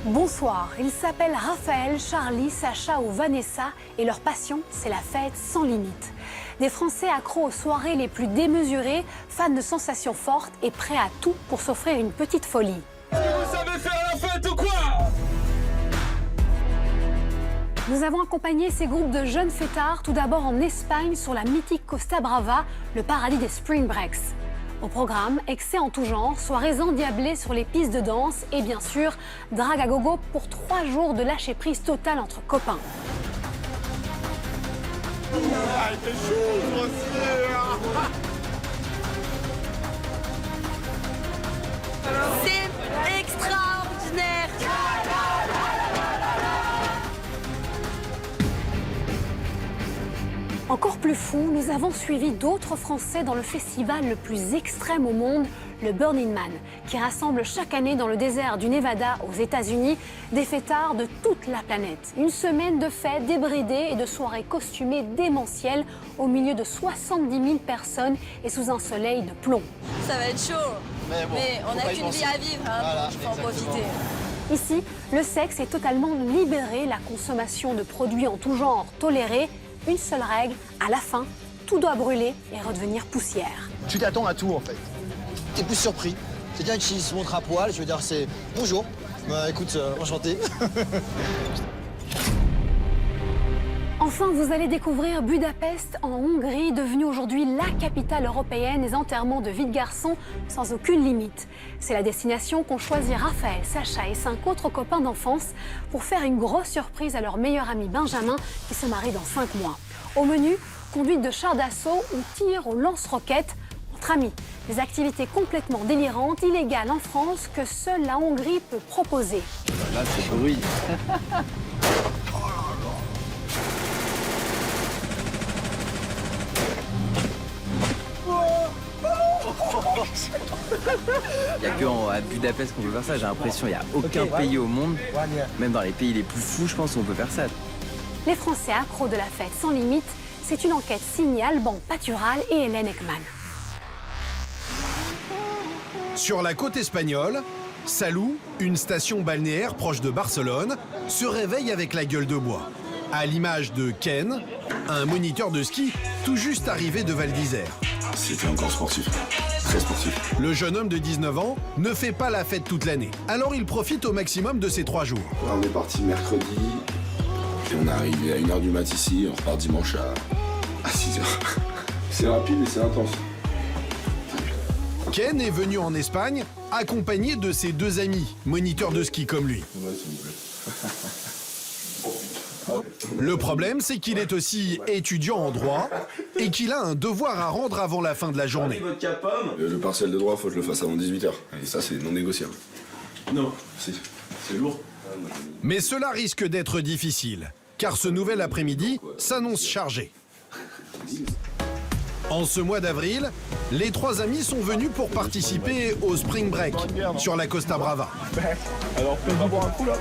Bonsoir, ils s'appellent Raphaël, Charlie, Sacha ou Vanessa et leur passion, c'est la fête sans limite. Des Français accros aux soirées les plus démesurées, fans de sensations fortes et prêts à tout pour s'offrir une petite folie. Vous savez faire la fête ou quoi? Nous avons accompagné ces groupes de jeunes fêtards tout d'abord en Espagne sur la mythique Costa Brava, le paradis des Spring Breaks. Au programme, excès en tout genre, soirées endiablées sur les pistes de danse et bien sûr, drague à gogo pour 3 jours de lâcher prise totale entre copains. Ah, il fait chaud, grossier. C'est extraordinaire. Encore plus fou, nous avons suivi d'autres Français dans le festival le plus extrême au monde, le Burning Man, qui rassemble chaque année dans le désert du Nevada aux États-Unis des fêtards de toute la planète. Une semaine de fêtes débridées et de soirées costumées démentielles au milieu de 70 000 personnes et sous un soleil de plomb. Ça va être chaud, mais on n'a qu'une vie à vivre, hein, voilà, donc il faut en profiter. Ici, le sexe est totalement libéré, la consommation de produits en tout genre tolérée. Une seule règle, à la fin, tout doit brûler et redevenir poussière. Tu t'attends à tout en fait. T'es plus surpris. C'est quelqu'un qui se montre à poil, je veux dire c'est bonjour. Écoute, enchanté. Enfin, vous allez découvrir Budapest en Hongrie, devenue aujourd'hui la capitale européenne des enterrements de vie de garçons sans aucune limite. C'est la destination qu'ont choisi Raphaël, Sacha et 5 autres copains d'enfance pour faire une grosse surprise à leur meilleur ami Benjamin qui se marie dans 5 mois. Au menu, conduite de chars d'assaut ou tir au lance-roquettes entre amis. Des activités complètement délirantes, illégales en France que seule la Hongrie peut proposer. Là, c'est bruit. Il n'y a qu'à Budapest qu'on peut faire ça, j'ai l'impression. Il n'y a aucun pays au monde, même dans les pays les plus fous, je pense, où on peut faire ça. Les Français accros de la fête sans limite, c'est une enquête signée Alban Patural et Hélène Ekman. Sur la côte espagnole, Salou, une station balnéaire proche de Barcelone, se réveille avec la gueule de bois. À l'image de Ken, un moniteur de ski tout juste arrivé de Val d'Isère. C'était encore sportif, très sportif. Le jeune homme de 19 ans ne fait pas la fête toute l'année, alors il profite au maximum de ces 3 jours. On est parti mercredi, et on est arrivé à 1h du mat ici, on repart dimanche à 6h. C'est rapide et c'est intense. Ken est venu en Espagne accompagné de ses 2 amis, moniteurs de ski comme lui. Ouais, s'il vous plaît. Le problème, c'est qu'il est aussi étudiant en droit et qu'il a un devoir à rendre avant la fin de la journée. Le partiel de droit, faut que je le fasse avant 18h. Et ça, c'est non négociable. Non, c'est lourd. Mais cela risque d'être difficile, car ce nouvel après-midi s'annonce chargé. En ce mois d'avril, les 3 amis sont venus pour participer au Spring Break sur la Costa Brava. Alors, on va boire un coup là?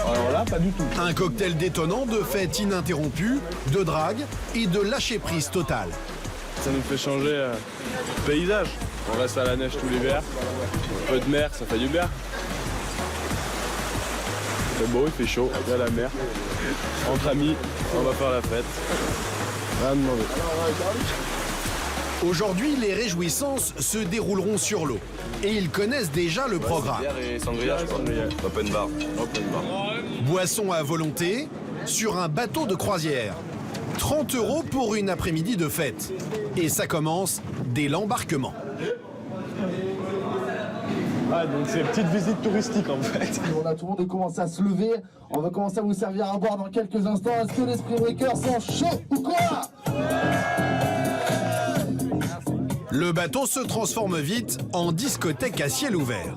Alors là, pas du tout. Un cocktail détonnant de fêtes ininterrompues, de drague et de lâcher-prise totale. Ça nous fait changer de paysage. On reste à la neige tout l'hiver. Un peu de mer, ça fait du bien. Il fait beau, il fait chaud, il y a la mer. Entre amis, on va faire la fête. Rien à demander. Aujourd'hui, les réjouissances se dérouleront sur l'eau. Et ils connaissent déjà le programme. Bière et sangria, je crois. Open bar. Boisson à volonté, sur un bateau de croisière. 30 € pour une après-midi de fête. Et ça commence dès l'embarquement. Ah, donc c'est une petite visite touristique en fait. On a tout le monde commencé à se lever. On va commencer à vous servir à boire dans quelques instants. Est-ce que les Spring Breakers sont chauds ou quoi? Le bateau se transforme vite en discothèque à ciel ouvert.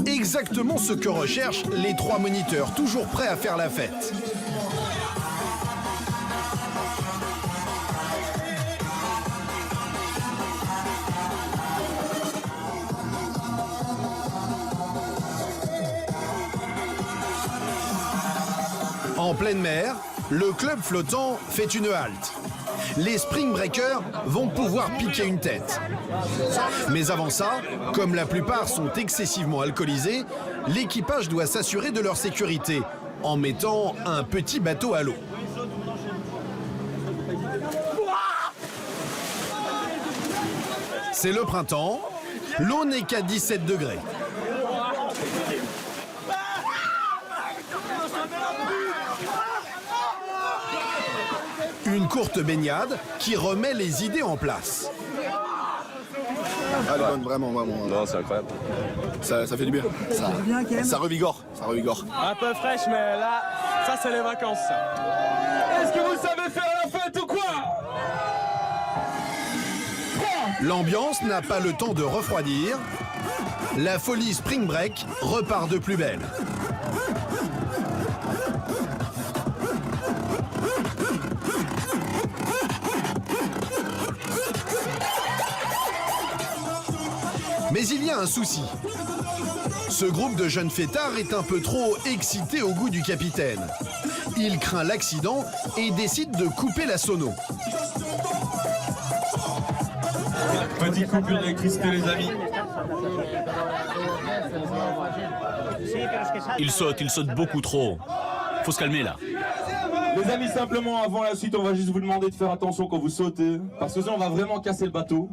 Exactement ce que recherchent les 3 moniteurs, toujours prêts à faire la fête. En pleine mer, le club flottant fait une halte. les Spring Breakers vont pouvoir piquer une tête. Mais avant ça, comme la plupart sont excessivement alcoolisés, l'équipage doit s'assurer de leur sécurité en mettant un petit bateau à l'eau. C'est le printemps, l'eau n'est qu'à 17 degrés. Une courte baignade qui remet les idées en place. Ah, elle est bonne, vraiment. Non, c'est incroyable. Ça fait du bien. Ça revigore. Un peu fraîche, mais là, ça c'est les vacances. Est-ce que vous savez faire la fête ou quoi? L'ambiance n'a pas le temps de refroidir. La folie Spring Break repart de plus belle. Mais il y a un souci. Ce groupe de jeunes fêtards est un peu trop excité au goût du capitaine. Il craint l'accident et décide de couper la sono. Petite coupure d'électricité, les amis. Il saute beaucoup trop. Faut se calmer là. Les amis, simplement avant la suite, on va juste vous demander de faire attention quand vous sautez, parce que sinon on va vraiment casser le bateau.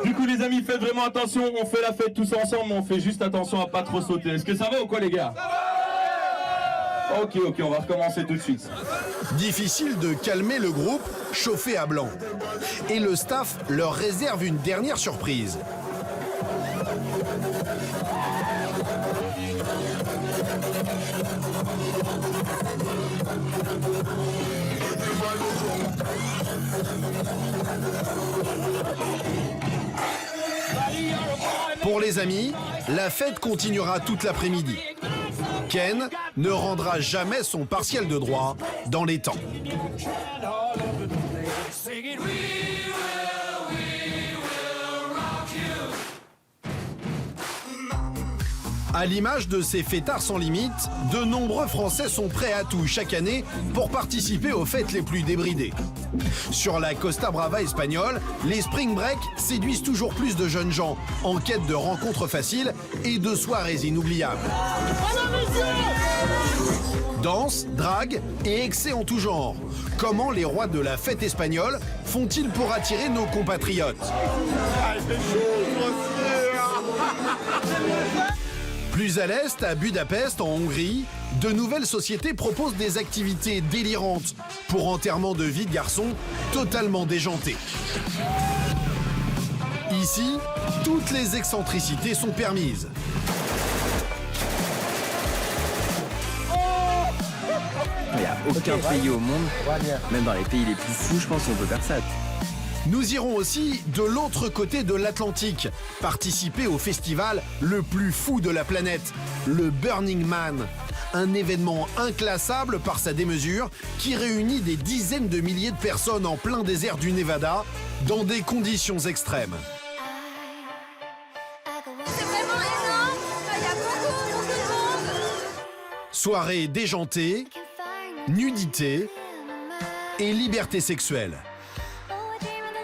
Du coup les amis, faites vraiment attention, on fait la fête tous ensemble, mais on fait juste attention à pas trop sauter. Est-ce que ça va ou quoi les gars? Ok, on va recommencer tout de suite. Difficile de calmer le groupe chauffé à blanc. Et le staff leur réserve une dernière surprise. Pour les amis, la fête continuera toute l'après-midi. Ken ne rendra jamais son partiel de droit dans les temps. À l'image de ces fêtards sans limite, de nombreux Français sont prêts à tout chaque année pour participer aux fêtes les plus débridées. Sur la Costa Brava espagnole, les Spring Break séduisent toujours plus de jeunes gens en quête de rencontres faciles et de soirées inoubliables. Danse, drague et excès en tout genre. Comment les rois de la fête espagnole font-ils pour attirer nos compatriotes ? Plus à l'est, à Budapest, en Hongrie, de nouvelles sociétés proposent des activités délirantes pour enterrement de vie de garçons totalement déjantés. Ici, toutes les excentricités sont permises. Il n'y a aucun pays au monde, même dans les pays les plus fous, je pense qu'on peut faire ça. Nous irons aussi de l'autre côté de l'Atlantique, participer au festival le plus fou de la planète, le Burning Man. Un événement inclassable par sa démesure qui réunit des dizaines de milliers de personnes en plein désert du Nevada dans des conditions extrêmes. C'est vraiment énorme, il y a beaucoup de monde. Soirée déjantée, nudité et liberté sexuelle.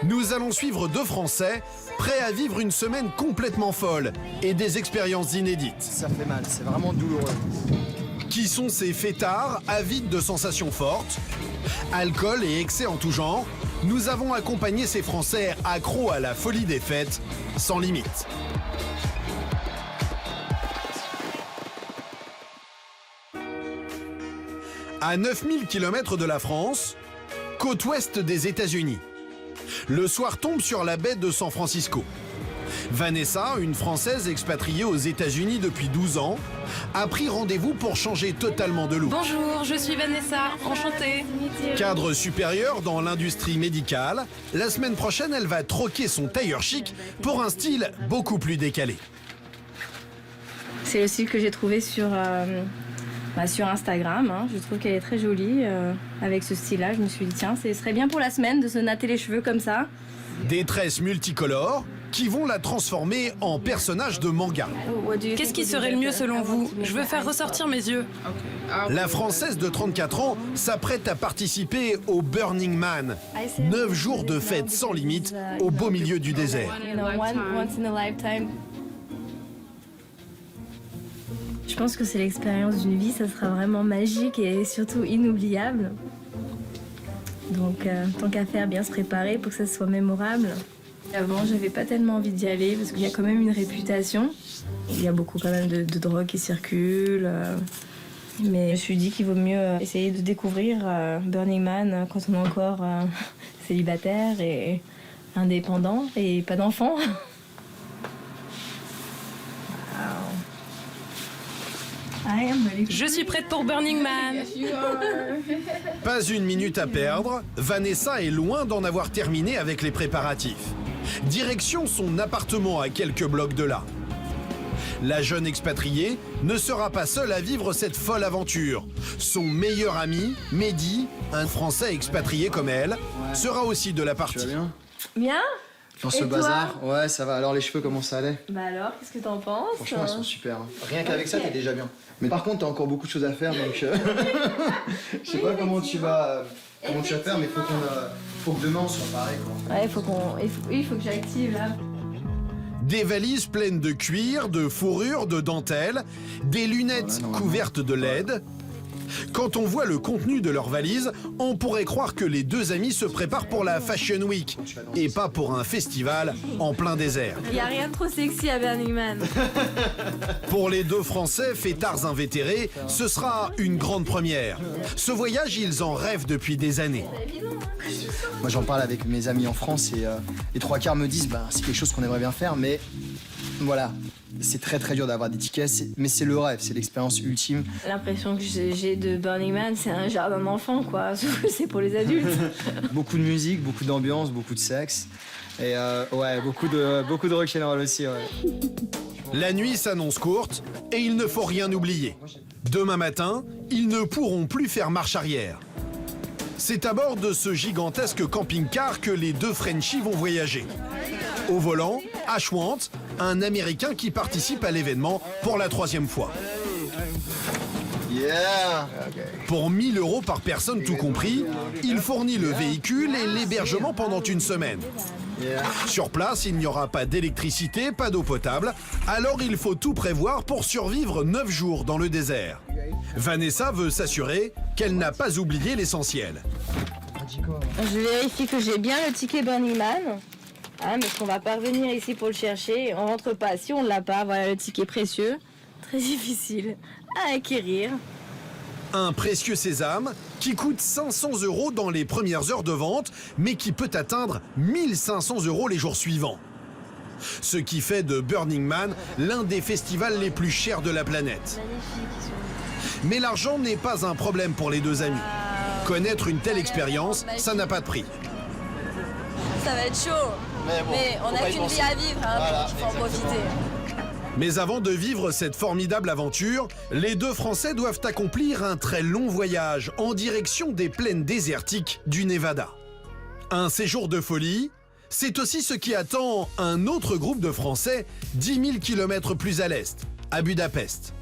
Nous allons suivre deux Français prêts à vivre une semaine complètement folle et des expériences inédites. Ça fait mal, c'est vraiment douloureux. Qui sont ces fêtards avides de sensations fortes, alcool et excès en tout genre? Nous avons accompagné ces Français accros à la folie des fêtes, sans limite. À 9000 km de la France, côte ouest des États-Unis. Le soir tombe sur la baie de San Francisco. Vanessa, une Française expatriée aux États-Unis depuis 12 ans, a pris rendez-vous pour changer totalement de look. Bonjour, je suis Vanessa, enchantée. Cadre supérieur dans l'industrie médicale, la semaine prochaine, elle va troquer son tailleur chic pour un style beaucoup plus décalé. C'est le style que j'ai trouvé sur Instagram. Hein. Je trouve qu'elle est très jolie avec ce style-là. Je me suis dit, tiens, ce serait bien pour la semaine de se natter les cheveux comme ça. Des tresses multicolores qui vont la transformer en personnage de manga. Qu'est-ce qui serait le mieux selon vous? Je veux faire ressortir mes yeux. La Française de 34 ans s'apprête à participer au Burning Man. 9 jours de fête sans limite au beau milieu du désert. Je pense que c'est l'expérience d'une vie, ça sera vraiment magique et surtout inoubliable. Donc, tant qu'à faire, bien se préparer pour que ça soit mémorable. Avant, j'avais pas tellement envie d'y aller parce qu'il y a quand même une réputation. Il y a beaucoup quand même de drogue qui circulent. Mais je me suis dit qu'il vaut mieux essayer de découvrir Burning Man quand on est encore célibataire et indépendant et pas d'enfant. Je suis prête pour Burning Man. Pas une minute à perdre, Vanessa est loin d'en avoir terminé avec les préparatifs. Direction son appartement à quelques blocs de là. La jeune expatriée ne sera pas seule à vivre cette folle aventure. Son meilleur ami, Mehdi, un Français expatrié comme elle, sera aussi de la partie. Tu vas bien? Bien? Dans ce bazar? Ouais, ça va. Alors les cheveux, comment ça allait? Bah alors, qu'est-ce que t'en penses? Franchement, elles sont super. Hein. Rien qu'avec ça, t'es déjà bien. Mais par contre, t'as encore beaucoup de choses à faire, donc je sais pas comment tu vas faire, mais faut que demain on soit pareil, quoi. Ouais, il faut que j'active là. Des valises pleines de cuir, de fourrure, de dentelle, des lunettes couvertes de LED. Quand on voit le contenu de leurs valises, on pourrait croire que les deux amis se préparent pour la Fashion Week et pas pour un festival en plein désert. Il n'y a rien de trop sexy à Burning Man. Pour les deux Français fêtards invétérés, ce sera une grande première. Ce voyage, ils en rêvent depuis des années. Moi, j'en parle avec mes amis en France et les trois quarts me disent c'est quelque chose qu'on aimerait bien faire, mais voilà. C'est très très dur d'avoir des tickets, mais c'est le rêve, c'est l'expérience ultime. L'impression que j'ai de Burning Man, c'est un jardin d'enfants, quoi. Sauf que c'est pour les adultes. Beaucoup de musique, beaucoup d'ambiance, beaucoup de sexe. Et ouais, beaucoup de rock'n'roll aussi, ouais. La nuit s'annonce courte et il ne faut rien oublier. Demain matin, ils ne pourront plus faire marche arrière. C'est à bord de ce gigantesque camping-car que les deux Frenchies vont voyager. Au volant, Ashwant, un Américain qui participe à l'événement pour la 3e fois. Yeah. Pour 1 000 € par personne tout compris, il fournit le véhicule et l'hébergement pendant une semaine. Sur place, il n'y aura pas d'électricité, pas d'eau potable, alors il faut tout prévoir pour survivre 9 jours dans le désert. Vanessa veut s'assurer qu'elle n'a pas oublié l'essentiel. Je vérifie que j'ai bien le ticket Burning Man. Ah, mais qu'on va pas revenir ici pour le chercher, on rentre pas. Si on l'a pas, voilà le ticket précieux. Très difficile à acquérir. Un précieux sésame qui coûte 500 € dans les premières heures de vente, mais qui peut atteindre 1 500 € les jours suivants. Ce qui fait de Burning Man l'un des festivals les plus chers de la planète. Mais l'argent n'est pas un problème pour les deux amis. Connaître une telle expérience, ça n'a pas de prix. Ça va être chaud. Mais on n'a qu'une vie à vivre, hein, Voilà, donc il faut en profiter. Mais avant de vivre cette formidable aventure, les deux Français doivent accomplir un très long voyage en direction des plaines désertiques du Nevada. Un séjour de folie, c'est aussi ce qui attend un autre groupe de Français 10 000 km plus à l'est, à Budapest.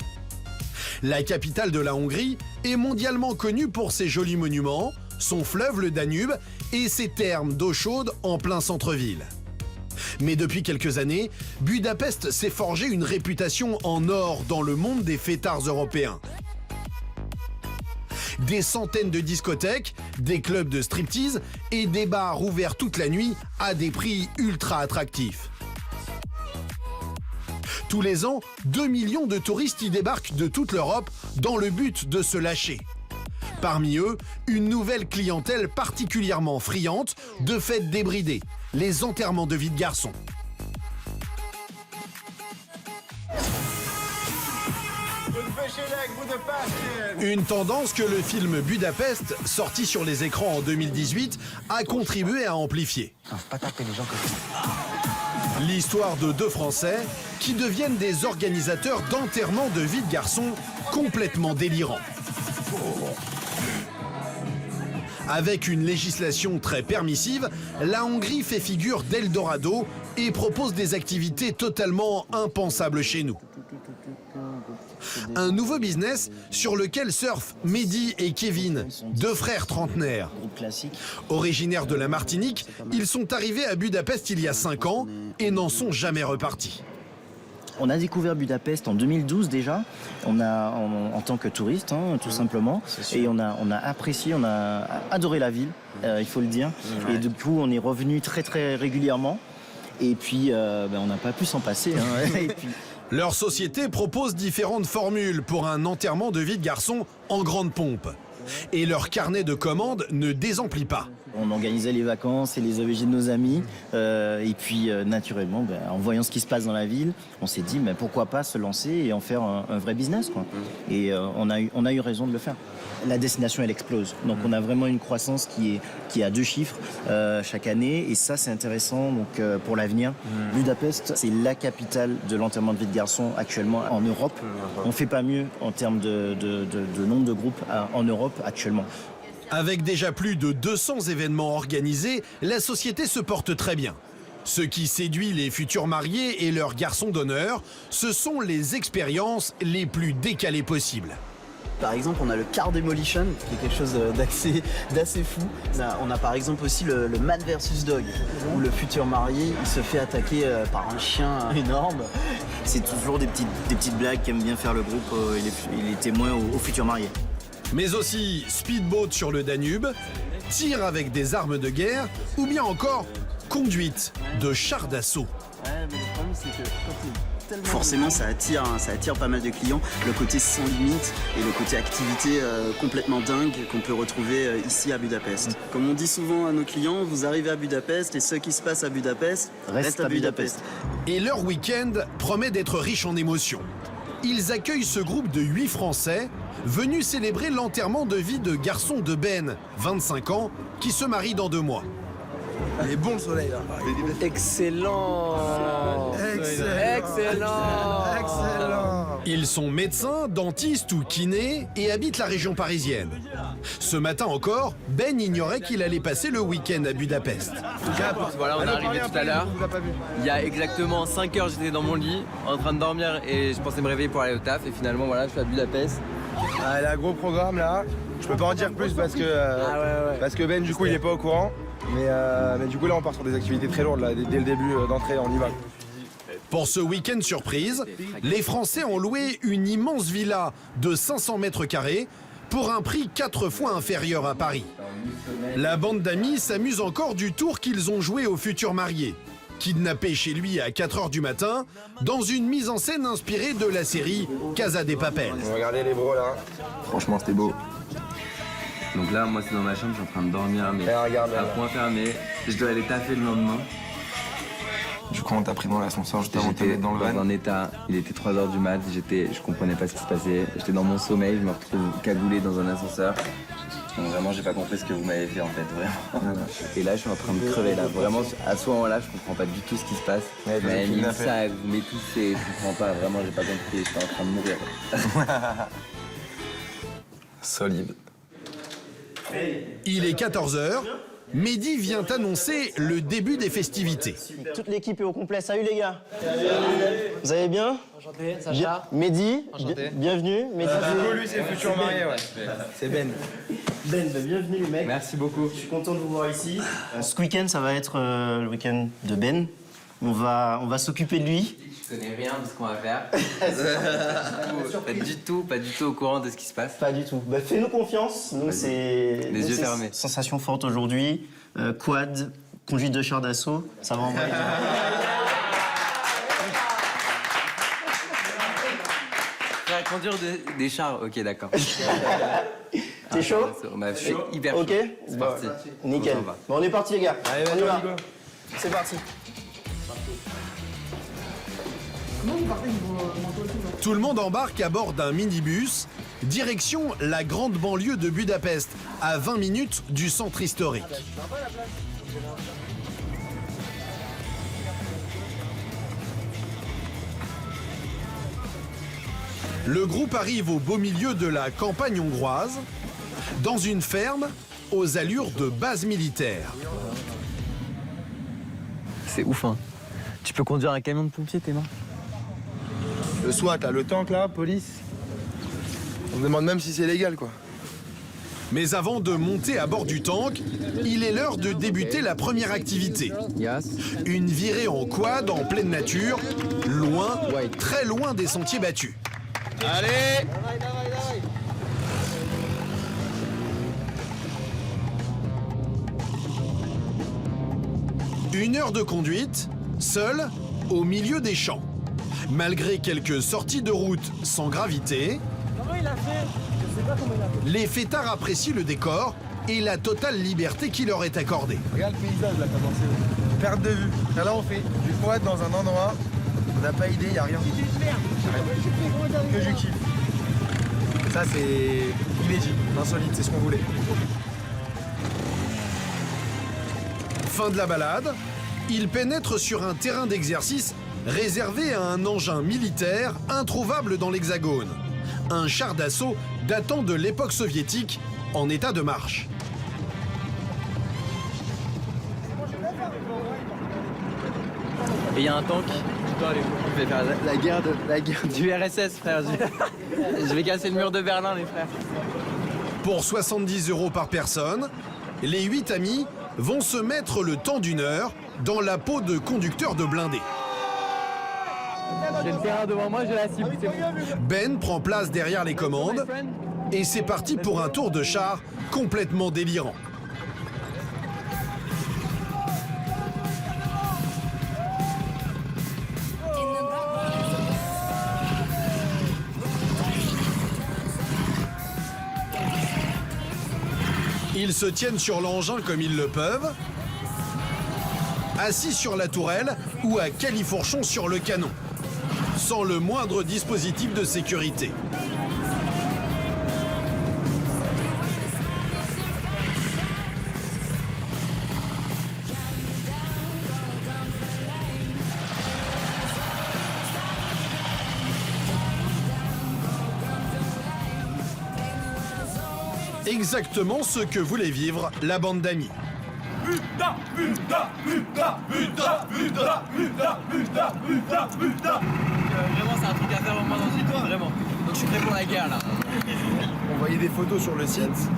La capitale de la Hongrie est mondialement connue pour ses jolis monuments, son fleuve le Danube et ses thermes d'eau chaude en plein centre-ville. Mais depuis quelques années, Budapest s'est forgé une réputation en or dans le monde des fêtards européens. Des centaines de discothèques, des clubs de striptease et des bars ouverts toute la nuit à des prix ultra attractifs. Tous les ans, 2 millions de touristes y débarquent de toute l'Europe dans le but de se lâcher. Parmi eux, une nouvelle clientèle particulièrement friande de fêtes débridées, les enterrements de vie de garçons. Une tendance que le film Budapest, sorti sur les écrans en 2018, a contribué à amplifier. L'histoire de deux Français qui deviennent des organisateurs d'enterrements de vie de garçons complètement délirants. Avec une législation très permissive, la Hongrie fait figure d'Eldorado et propose des activités totalement impensables chez nous. Un nouveau business sur lequel surfent Mehdi et Kevin, deux frères trentenaires. Originaires de la Martinique, ils sont arrivés à Budapest il y a 5 ans et n'en sont jamais repartis. On a découvert Budapest en 2012 déjà, en tant que touriste, tout simplement. Et on a apprécié, on a adoré la ville, il faut le dire. Et du coup, on est revenu très très régulièrement. Et puis, on n'a pas pu s'en passer. Et puis... Leur société propose différentes formules pour un enterrement de vie de garçon en grande pompe. Et leur carnet de commandes ne désemplit pas. On organisait les vacances et les OVG de nos amis. Et puis, naturellement, en voyant ce qui se passe dans la ville, on s'est dit, pourquoi pas se lancer et en faire un vrai business, quoi. Et on a eu raison de le faire. La destination, elle explose. Donc, on a vraiment une croissance qui est à 2 chiffres chaque année. Et ça, c'est intéressant pour l'avenir. Budapest, c'est la capitale de l'enterrement de vie de garçon actuellement en Europe. On ne fait pas mieux en termes de nombre de groupes en Europe actuellement. Avec déjà plus de 200 événements organisés, la société se porte très bien. Ce qui séduit les futurs mariés et leurs garçons d'honneur, ce sont les expériences les plus décalées possibles. Par exemple, on a le car demolition, qui est quelque chose d'assez fou. On a par exemple aussi le man versus dog, où le futur marié il se fait attaquer par un chien énorme. C'est toujours des petites blagues qu'aime bien faire le groupe et les témoins aux futurs mariés. Mais aussi speedboat sur le Danube, tir avec des armes de guerre ou bien encore conduite de chars d'assaut. Ouais, mais le problème c'est que forcément ça attire pas mal de clients, le côté sans limite et le côté activité complètement dingue qu'on peut retrouver ici à Budapest. Comme on dit souvent à nos clients, vous arrivez à Budapest et ce qui se passe à Budapest reste à Budapest. Et leur week-end promet d'être riche en émotions. Ils accueillent ce groupe de 8 Français venus célébrer l'enterrement de vie de garçon de Ben, 25 ans, qui se marie dans 2 mois. Il est bon le soleil là. Excellent. Ils sont médecins, dentistes ou kinés et habitent la région parisienne. Ce matin encore, Ben ignorait qu'il allait passer le week-end à Budapest. Voilà, on est arrivé tout à l'heure. Il y a exactement 5 heures, j'étais dans mon lit, en train de dormir et je pensais me réveiller pour aller au taf. Et finalement, voilà, je suis à Budapest. Il a un gros programme là. Je peux pas en dire plus parce que Ben du coup il est pas au courant. Mais du coup là on part sur des activités très lourdes là, dès le début d'entrée on y va. Pour ce week-end surprise, les Français ont loué une immense villa de 500 mètres carrés pour un prix 4 fois inférieur à Paris. La bande d'amis s'amuse encore du tour qu'ils ont joué aux futurs mariés, kidnappés chez lui à 4 h du matin, dans une mise en scène inspirée de la série Casa de Papel. Regardez les bros là. Franchement c'était beau. Donc là, moi c'est dans ma chambre, je suis en train de dormir, mais à point fermé. Je dois aller taffer le lendemain. Du coup on t'a pris dans l'ascenseur, J'étais dans un état, il était 3 h du mat, je comprenais pas ce qui se passait. J'étais dans mon sommeil, je me retrouve cagoulé dans un ascenseur. Donc vraiment j'ai pas compris ce que vous m'avez fait en fait, vraiment. Et là je suis en train de crever là, vraiment à ce moment-là je comprends pas du tout ce qui se passe. Vous m'avez mis une sac, vous m'étouffez, je comprends pas, vraiment j'ai pas compris, j'étais en train de mourir. Solide. Il est 14 h. Mehdi vient annoncer le début des festivités. Toute l'équipe est au complet. Salut les gars. Vous allez bien? Enchanté, Sacha. Mehdi, bienvenue. Mehdi, lui c'est le futur marié, ouais. C'est Ben. Ben, bienvenue les mecs. Merci beaucoup. Je suis content de vous voir ici. Ce week-end, ça va être le week-end de Ben. On va s'occuper de lui. Je connais rien de ce qu'on va faire. Pas du tout au courant de ce qui se passe. Pas du tout. Fais-nous confiance. Nous, c'est les yeux fermés. Sensation forte aujourd'hui. Quad, conduite de char d'assaut. Ça va envoyer. Conduire des chars, ok, d'accord. T'es chaud? Je suis hyper chaud. Ok. C'est parti. Nickel. Bon, on est parti les gars. Allez, on y va. C'est parti. Tout le monde embarque à bord d'un minibus, direction la grande banlieue de Budapest, à 20 minutes du centre historique. Le groupe arrive au beau milieu de la campagne hongroise, dans une ferme aux allures de base militaire. C'est ouf, hein. Tu peux conduire un camion de pompiers, tes mains. Le SWAT, là, le tank là, police. On me demande même si c'est légal, quoi. Mais avant de monter à bord du tank, il est l'heure de débuter la première activité. Une virée en quad en pleine nature, loin, très loin des sentiers battus. Allez! Une heure de conduite, seul, au milieu des champs. Malgré quelques sorties de route sans gravité, les fêtards apprécient le décor et la totale liberté qui leur est accordée. Regarde le paysage là, comment c'est. Perte de vue. Là, on fait du quad dans un endroit, on n'a pas idée, il n'y a rien. Que du kiff. Ça, c'est inédit, insolite, c'est ce qu'on voulait. Fin de la balade, ils pénètrent sur un terrain d'exercice réservé à un engin militaire introuvable dans l'Hexagone. Un char d'assaut datant de l'époque soviétique en état de marche. Et il y a un tank. Je vais faire la guerre du RSS, frère. Je vais casser le mur de Berlin, les frères. Pour 70 € par personne, les 8 amis vont se mettre le temps d'une heure dans la peau de conducteur de blindés. J'ai le terrain devant moi, j'ai la cible. Ben prend place derrière les commandes et c'est parti pour un tour de char complètement délirant. Ils se tiennent sur l'engin comme ils le peuvent, assis sur la tourelle ou à califourchon sur le canon, sans le moindre dispositif de sécurité. Exactement ce que voulait vivre la bande d'amis. Putain, putain, putain, putain, putain, putain, putain, putain, putain. Vraiment, c'est un truc à faire au moins dans une histoire, vraiment. Donc je suis prêt pour la guerre, là. On voyait des photos sur le site,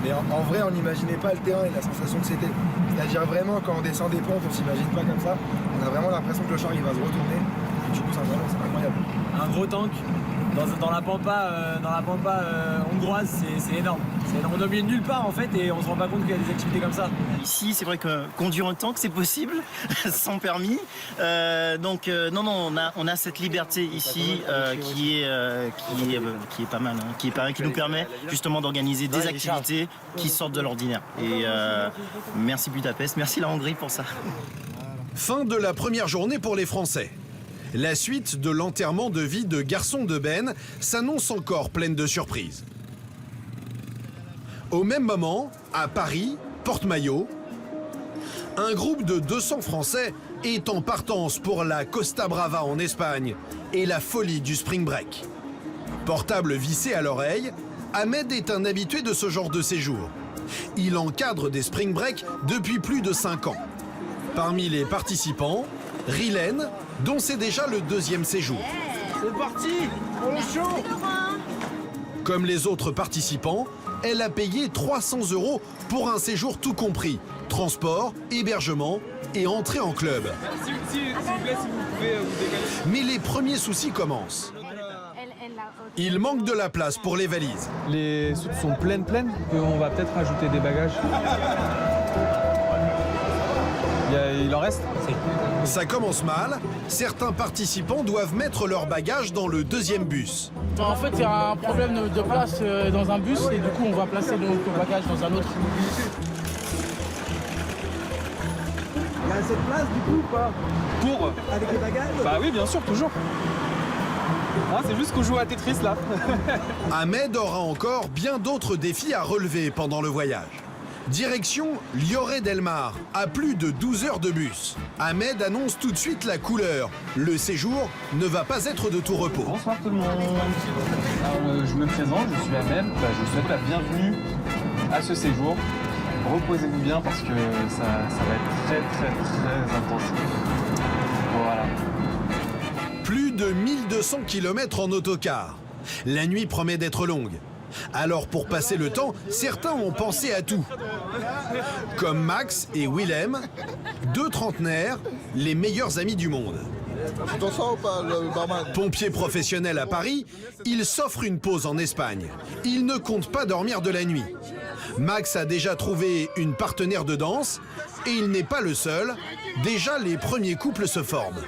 mais en vrai, on n'imaginait pas le terrain et la sensation que c'était. C'est-à-dire vraiment, quand on descend des pentes, on s'imagine pas comme ça. On a vraiment l'impression que le char, il va se retourner. Et du coup, c'est incroyable. Un gros tank dans la pampa, hongroise, c'est énorme. On est au milieu de nulle part en fait et on se rend pas compte qu'il y a des activités comme ça. Ici, c'est vrai que conduire un tank, c'est possible, sans permis. Non, on a cette liberté ici qui est pas mal, hein, qui nous permet justement d'organiser des activités qui sortent de l'ordinaire. Et merci Budapest, merci la Hongrie pour ça. Fin de la première journée pour les Français. La suite de l'enterrement de vie de garçon de Ben s'annonce encore pleine de surprises. Au même moment, à Paris, Porte-Maillot, un groupe de 200 Français est en partance pour la Costa Brava en Espagne et la folie du spring break. Portable vissé à l'oreille, Ahmed est un habitué de ce genre de séjour. Il encadre des spring break depuis plus de 5 ans. Parmi les participants, Rilène, dont c'est déjà le 2e séjour. C'est parti pour le show. Comme les autres participants, elle a payé 300 € pour un séjour tout compris. Transport, hébergement et entrée en club. S'il vous plaît, si vous pouvez vous décaler. Mais les premiers soucis commencent. Il manque de la place pour les valises. Les soutes sont pleines. On va peut-être rajouter des bagages. Il en reste. Ça commence mal. Certains participants doivent mettre leurs bagages dans le 2e bus. En fait, il y a un problème de place dans un bus et du coup, on va placer nos bagages dans un autre. Il y a assez de place du coup ou pas? Pour Avec les bagages? Bah oui, bien sûr, toujours. Ah, c'est juste qu'on joue à Tetris là. Ahmed aura encore bien d'autres défis à relever pendant le voyage. Direction Lloret del Mar, à plus de 12 heures de bus. Ahmed annonce tout de suite la couleur. Le séjour ne va pas être de tout repos. Bonsoir tout le monde. Alors, je me présente, je suis Ahmed. Je vous souhaite la bienvenue à ce séjour. reposez-vous bien parce que ça va être très intensif. Voilà. Plus de 1200 km en autocar. La nuit promet d'être longue. Alors pour passer le temps, certains ont pensé à tout. Comme Max et Willem, deux trentenaires, les meilleurs amis du monde. Pompiers professionnels à Paris, ils s'offrent une pause en Espagne. Ils ne comptent pas dormir de la nuit. Max a déjà trouvé une partenaire de danse et il n'est pas le seul. Déjà, les premiers couples se forment.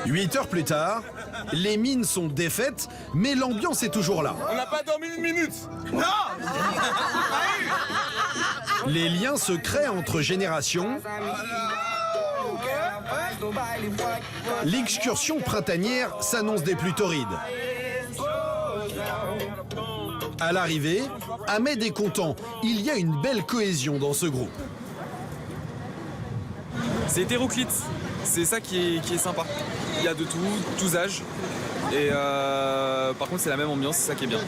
8 heures plus tard, les mines sont défaites, mais l'ambiance est toujours là. On n'a pas dormi une minute. Non. Les liens se créent entre générations. L'excursion printanière s'annonce des plus torrides. À l'arrivée, Ahmed est content. Il y a une belle cohésion dans ce groupe. C'est hétéroclite, c'est ça qui est sympa. Il y a de tout, tous âges. Et par contre, c'est la même ambiance, c'est ça qui est bien.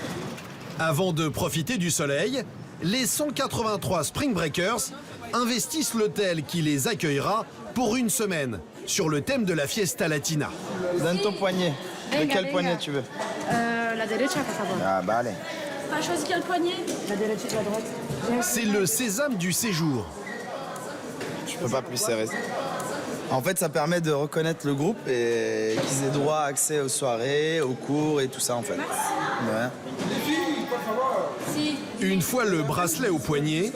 Avant de profiter du soleil, les 183 Spring Breakers investissent l'hôtel qui les accueillera pour une semaine sur le thème de la Fiesta Latina. Donne ton poignet. De quel poignet tu veux? La derecha, por favor. Ah bah allez. Pas choisi quel poignet? La derecha, la droite. C'est le sésame du séjour. Je peux pas plus serrer. En fait, ça permet de reconnaître le groupe et qu'ils aient droit à accès aux soirées, aux cours et tout ça en fait. Ouais. Une fois le bracelet au poignet,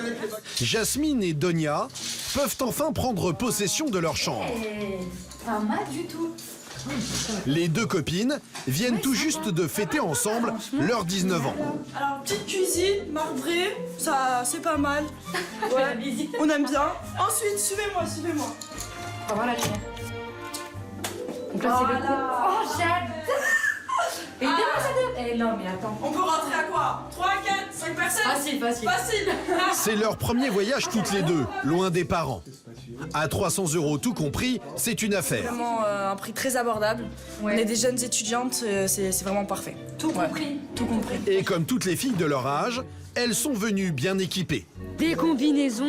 Jasmine et Donia peuvent enfin prendre possession de leur chambre. Pas mal du tout. Les deux copines viennent tout juste de fêter ensemble leurs 19 ans. Alors, petite cuisine, marbrée, ça c'est pas mal. Ouais, on aime bien. Ensuite, suivez-moi. On va voir la lumière. Donc là, c'est le coup. Oh, j'adore. Et non, mais attends. On peut rentrer à quoi? 3, 4, 5 personnes? Facile. C'est leur premier voyage toutes les deux, loin des parents. À 300 € tout compris, c'est une affaire. Vraiment un prix très abordable. On est des jeunes étudiantes, c'est vraiment parfait. Tout compris. Tout compris. Et comme toutes les filles de leur âge, elles sont venues bien équipées. Des combinaisons,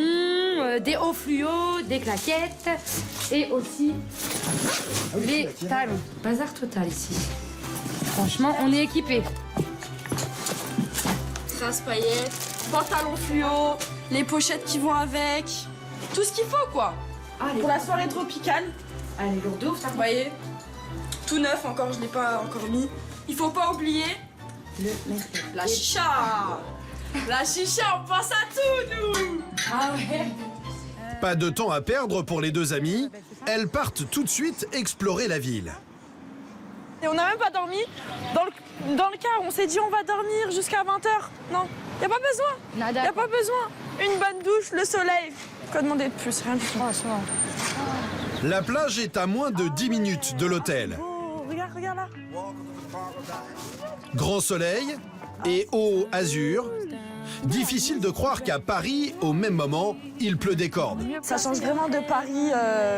des hauts fluo, des claquettes et aussi les talons. Bazar total ici. Franchement, on est équipés. Traces paillettes, pantalons fluo, les pochettes qui vont avec. Tout ce qu'il faut quoi. Pour la soirée tropicale. Allez, lourdeau, ça. Vous voyez, tout neuf encore, je l'ai pas encore mis. Il faut pas oublier la chicha. La chicha, on pense à tout nous. Ah ouais. Pas de temps à perdre pour les deux amies, elles partent tout de suite explorer la ville. Et on n'a même pas dormi. Dans le car, on s'est dit on va dormir jusqu'à 20h. Non, y a pas besoin. Y a pas besoin. Une bonne douche, le soleil. Quoi demander de plus? Rien du tout. La plage est à moins de 10 minutes de l'hôtel. Oh, regarde là. Grand soleil et eau azur. Difficile de croire qu'à Paris, au même moment, il pleut des cordes. Ça change vraiment de Paris,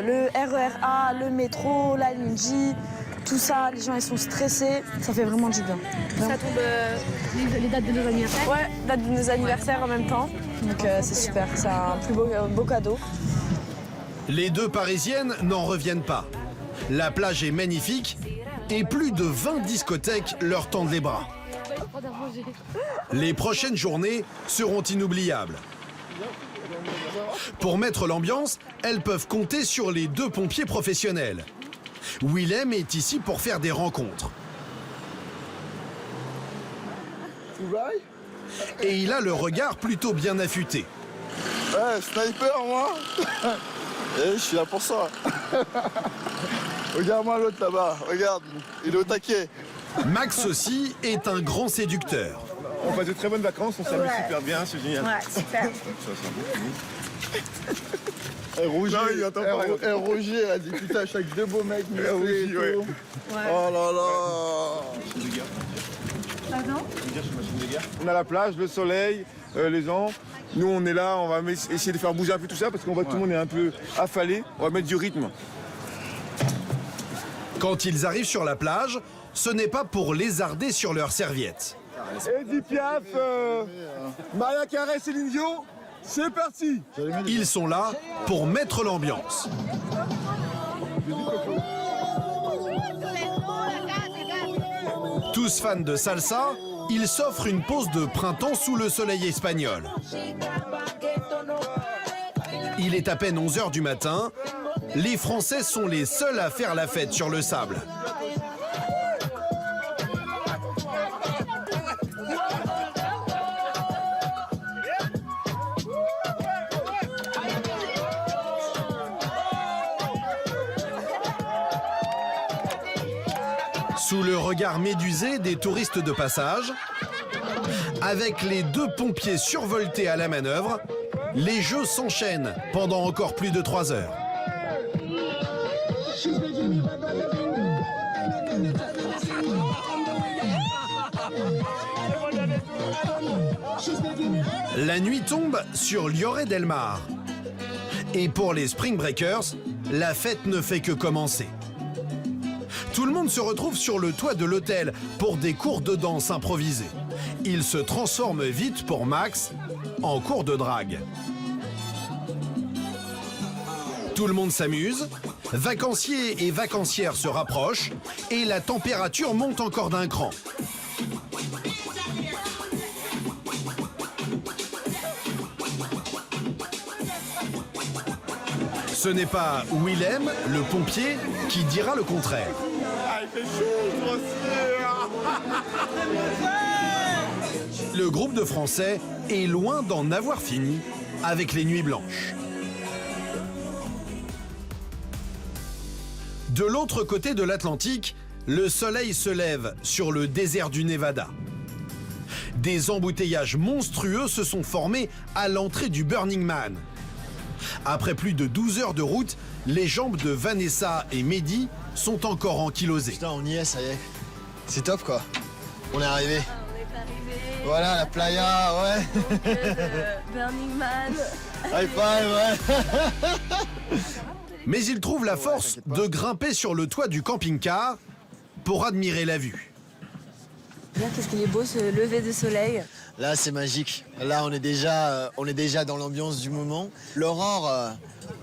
le RER A, le métro, la ligne J, tout ça, les gens ils sont stressés, ça fait vraiment du bien. Ça tombe les dates de nos anniversaires? Ouais, date de nos anniversaires en même temps, donc c'est super, c'est un plus beau cadeau. Les deux Parisiennes n'en reviennent pas. La plage est magnifique et plus de 20 discothèques leur tendent les bras. Les prochaines journées seront inoubliables. Pour mettre l'ambiance, elles peuvent compter sur les deux pompiers professionnels. Willem est ici pour faire des rencontres. Et il a le regard plutôt bien affûté. Ouais, sniper moi. Je suis là pour ça. Regarde-moi l'autre là-bas, regarde, il est au taquet. Max aussi est un grand séducteur. On passe de très bonnes vacances, on s'amuse super bien, c'est génial. Ouais, super. Roger a dit putain, chaque deux beaux mecs, Oh là là. On a la plage, le soleil, les gens. Nous on est là, on va essayer de faire bouger un peu tout ça parce qu'on voit que tout le monde est un peu affalé. On va mettre du rythme. Quand ils arrivent sur la plage, ce n'est pas pour lézarder sur leurs serviettes. Edith Piaf, Maria Carey, Céline Dion, c'est parti. Ils sont là pour mettre l'ambiance. Tous fans de salsa, ils s'offrent une pause de printemps sous le soleil espagnol. Il est à peine 11h du matin. Les Français sont les seuls à faire la fête sur le sable. Sous le regard médusé des touristes de passage, avec les 2 pompiers survoltés à la manœuvre, les jeux s'enchaînent pendant encore plus de 3 heures. La nuit tombe sur Lloret del Mar. Et pour les Spring Breakers, la fête ne fait que commencer. Tout le monde se retrouve sur le toit de l'hôtel pour des cours de danse improvisés. Il se transforme vite pour Max en cours de drague. Tout le monde s'amuse, vacanciers et vacancières se rapprochent et la température monte encore d'un cran. Ce n'est pas Willem, le pompier, qui dira le contraire. Ah, il fait chaud, grossier. Le groupe de Français est loin d'en avoir fini avec les Nuits Blanches. De l'autre côté de l'Atlantique, le soleil se lève sur le désert du Nevada. Des embouteillages monstrueux se sont formés à l'entrée du Burning Man. Après plus de 12 heures de route, les jambes de Vanessa et Mehdi sont encore ankylosées. Putain, on y est, ça y est. C'est top, quoi. On est arrivé. Voilà, la playa, ouais. Burning Man. High five, ouais. Mais ils trouvent la force de grimper sur le toit du camping-car pour admirer la vue. Regarde, qu'est-ce qu'il est beau ce lever de soleil. Là, c'est magique. Là, on est déjà dans l'ambiance du moment. L'aurore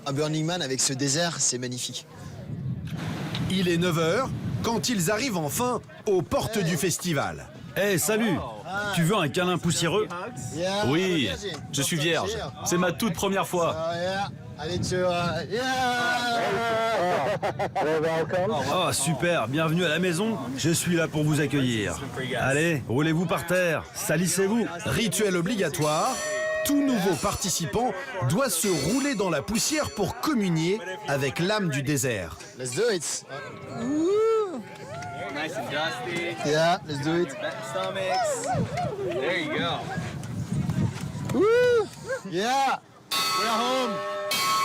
à Burning Man avec ce désert, c'est magnifique. Il est 9h quand ils arrivent enfin aux portes du festival. Hey, salut! Tu veux un câlin poussiéreux? Oui, je suis vierge. C'est ma toute première fois. Allez, tu vois. Oh, super, bienvenue à la maison. Je suis là pour vous accueillir. Allez, roulez-vous par terre, salissez-vous. Rituel obligatoire, tout nouveau participant doit se rouler dans la poussière pour communier avec l'âme du désert. Let's do it. Nice and dusty. Yeah, let's do it. Stomachs. There you go. Woo! Yeah, we're home.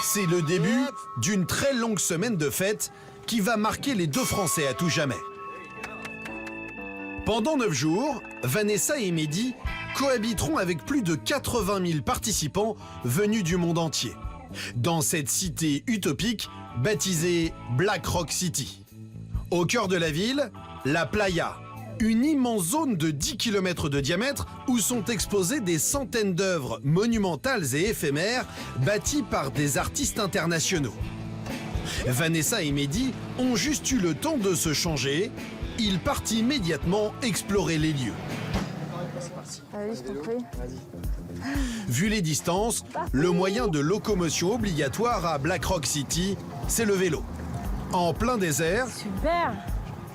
C'est le début d'une très longue semaine de fête qui va marquer les 2 Français à tout jamais. Pendant 9 jours, Vanessa et Mehdi cohabiteront avec plus de 80 000 participants venus du monde entier, dans cette cité utopique baptisée Black Rock City. Au cœur de la ville, la Playa, une immense zone de 10 km de diamètre où sont exposées des centaines d'œuvres monumentales et éphémères bâties par des artistes internationaux. Vanessa et Mehdi ont juste eu le temps de se changer. Ils partent immédiatement explorer les lieux. Allez, je t'en prie. Vu les distances, le moyen de locomotion obligatoire à Black Rock City, c'est le vélo. En plein désert, Super.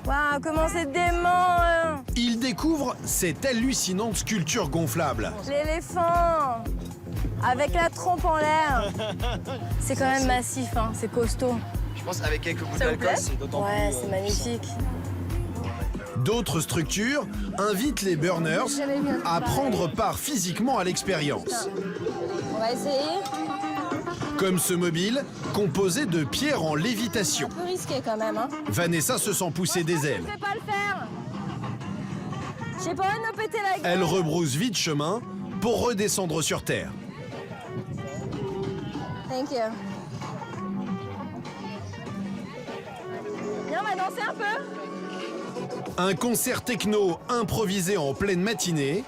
Waouh, comment c'est dément. ils découvrent cette hallucinante sculpture gonflable. L'éléphant. Avec la trompe en l'air. C'est quand même massif, hein. C'est costaud. Je pense avec quelques gouttes Ça vous plaît? d'alcool, c'est d'autant plus... Ouais, c'est magnifique. D'autres structures invitent les burners à prendre part physiquement à l'expérience. On va essayer. Comme ce mobile, composé de pierres en lévitation. Un peu risqué quand même, hein. Vanessa se sent pousser des ailes. Je vais pas le faire. J'ai pas envie de me péter la gueule. Elle rebrousse vite chemin pour redescendre sur Terre. Thank you. Viens, on va danser un peu. Un concert techno improvisé en pleine matinée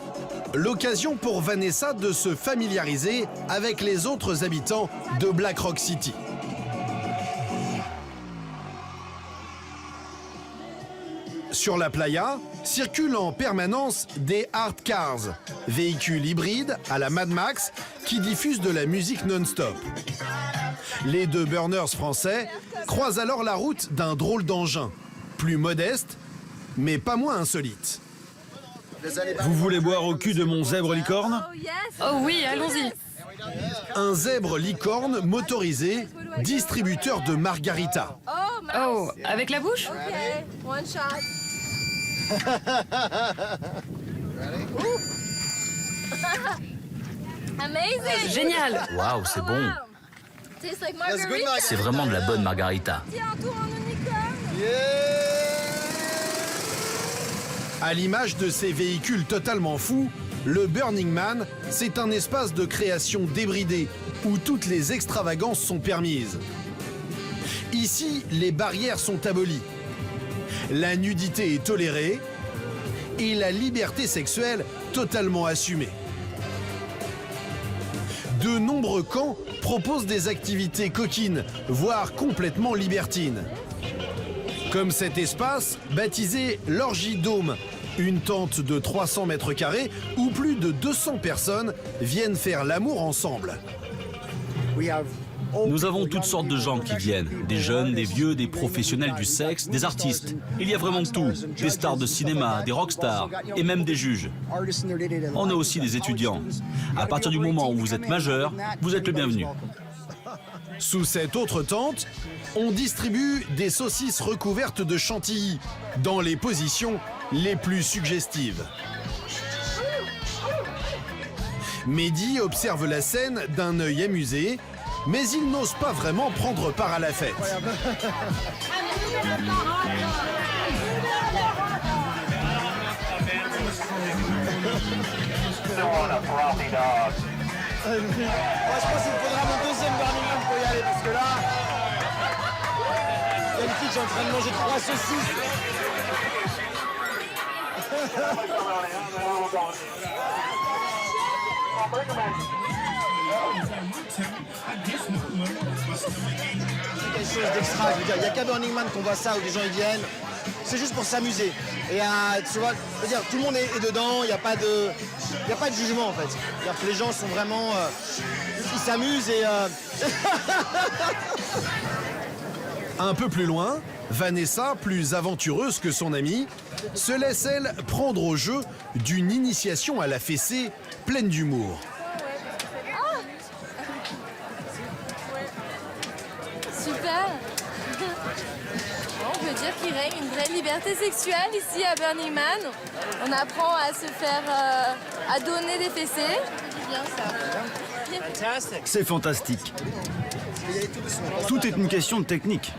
L'occasion pour Vanessa de se familiariser avec les autres habitants de Black Rock City. Sur la playa, circulent en permanence des hard cars, véhicules hybrides à la Mad Max qui diffusent de la musique non-stop. Les deux burners français croisent alors la route d'un drôle d'engin, plus modeste, mais pas moins insolite. Vous voulez boire au cul de mon zèbre licorne? Oh oui, allons-y. Un zèbre licorne motorisé, distributeur de margarita. Oh, avec la bouche? Ok, one shot. Amazing. Génial. Waouh, c'est bon. Tastes like margarita. C'est vraiment de la bonne margarita. Tiens, un tour en unicorne. À l'image de ces véhicules totalement fous, le Burning Man, c'est un espace de création débridé où toutes les extravagances sont permises. Ici, les barrières sont abolies. La nudité est tolérée et la liberté sexuelle totalement assumée. De nombreux camps proposent des activités coquines, voire complètement libertines. Comme cet espace, baptisé l'Orgie Dome, une tente de 300 mètres carrés où plus de 200 personnes viennent faire l'amour ensemble. Nous avons toutes sortes de gens qui viennent. Des jeunes, des vieux, des professionnels du sexe, des artistes. Il y a vraiment de tout. Des stars de cinéma, des rockstars et même des juges. On a aussi des étudiants. À partir du moment où vous êtes majeur, vous êtes le bienvenu. Sous cette autre tente, on distribue des saucisses recouvertes de chantilly dans les positions les plus suggestives. Mehdi observe la scène d'un œil amusé, mais il n'ose pas vraiment prendre part à la fête. Je pense qu'il me faudra mon deuxième Burning Man pour y aller parce que là, il y a une fille qui est en train de manger 3 saucisses. Quelque chose d'extra, je veux dire, il n'y a qu'à Burning Man qu'on voit ça où les gens y viennent. C'est juste pour s'amuser. Et tu vois, je veux dire, tout le monde est dedans, il n'y a pas de jugement en fait. C'est-à-dire que les gens sont vraiment, ils s'amusent et. Un peu plus loin, Vanessa, plus aventureuse que son amie, se laisse, elle, prendre au jeu d'une initiation à la fessée pleine d'humour. Super. On peut dire qu'il règne une vraie liberté sexuelle ici à Burning Man. On apprend à se faire, à donner des fessées. C'est bien ça. C'est fantastique. Tout est une question de technique.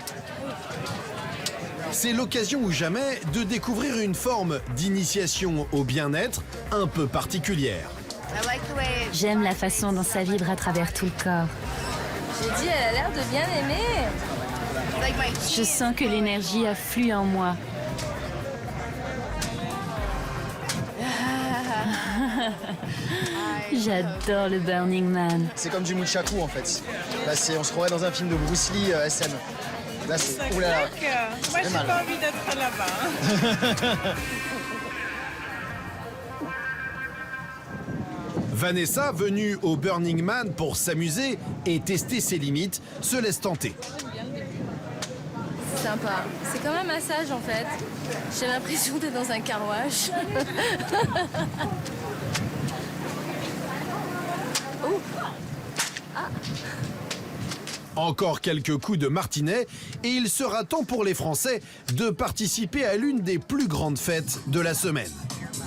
C'est l'occasion ou jamais de découvrir une forme d'initiation au bien-être un peu particulière. J'aime la façon dont ça vibre à travers tout le corps. J'ai dit, elle a l'air de bien aimer. Je sens que l'énergie afflue en moi. J'adore le Burning Man. C'est comme du Munchaku en fait. Là, on se croirait dans un film de Bruce Lee SM. Là, c'est oulala. Moi, j'ai pas envie d'être là-bas. Vanessa, venue au Burning Man pour s'amuser et tester ses limites, se laisse tenter. C'est sympa. C'est comme un massage en fait. J'ai l'impression d'être dans un car wash. Encore quelques coups de martinet et il sera temps pour les Français de participer à l'une des plus grandes fêtes de la semaine.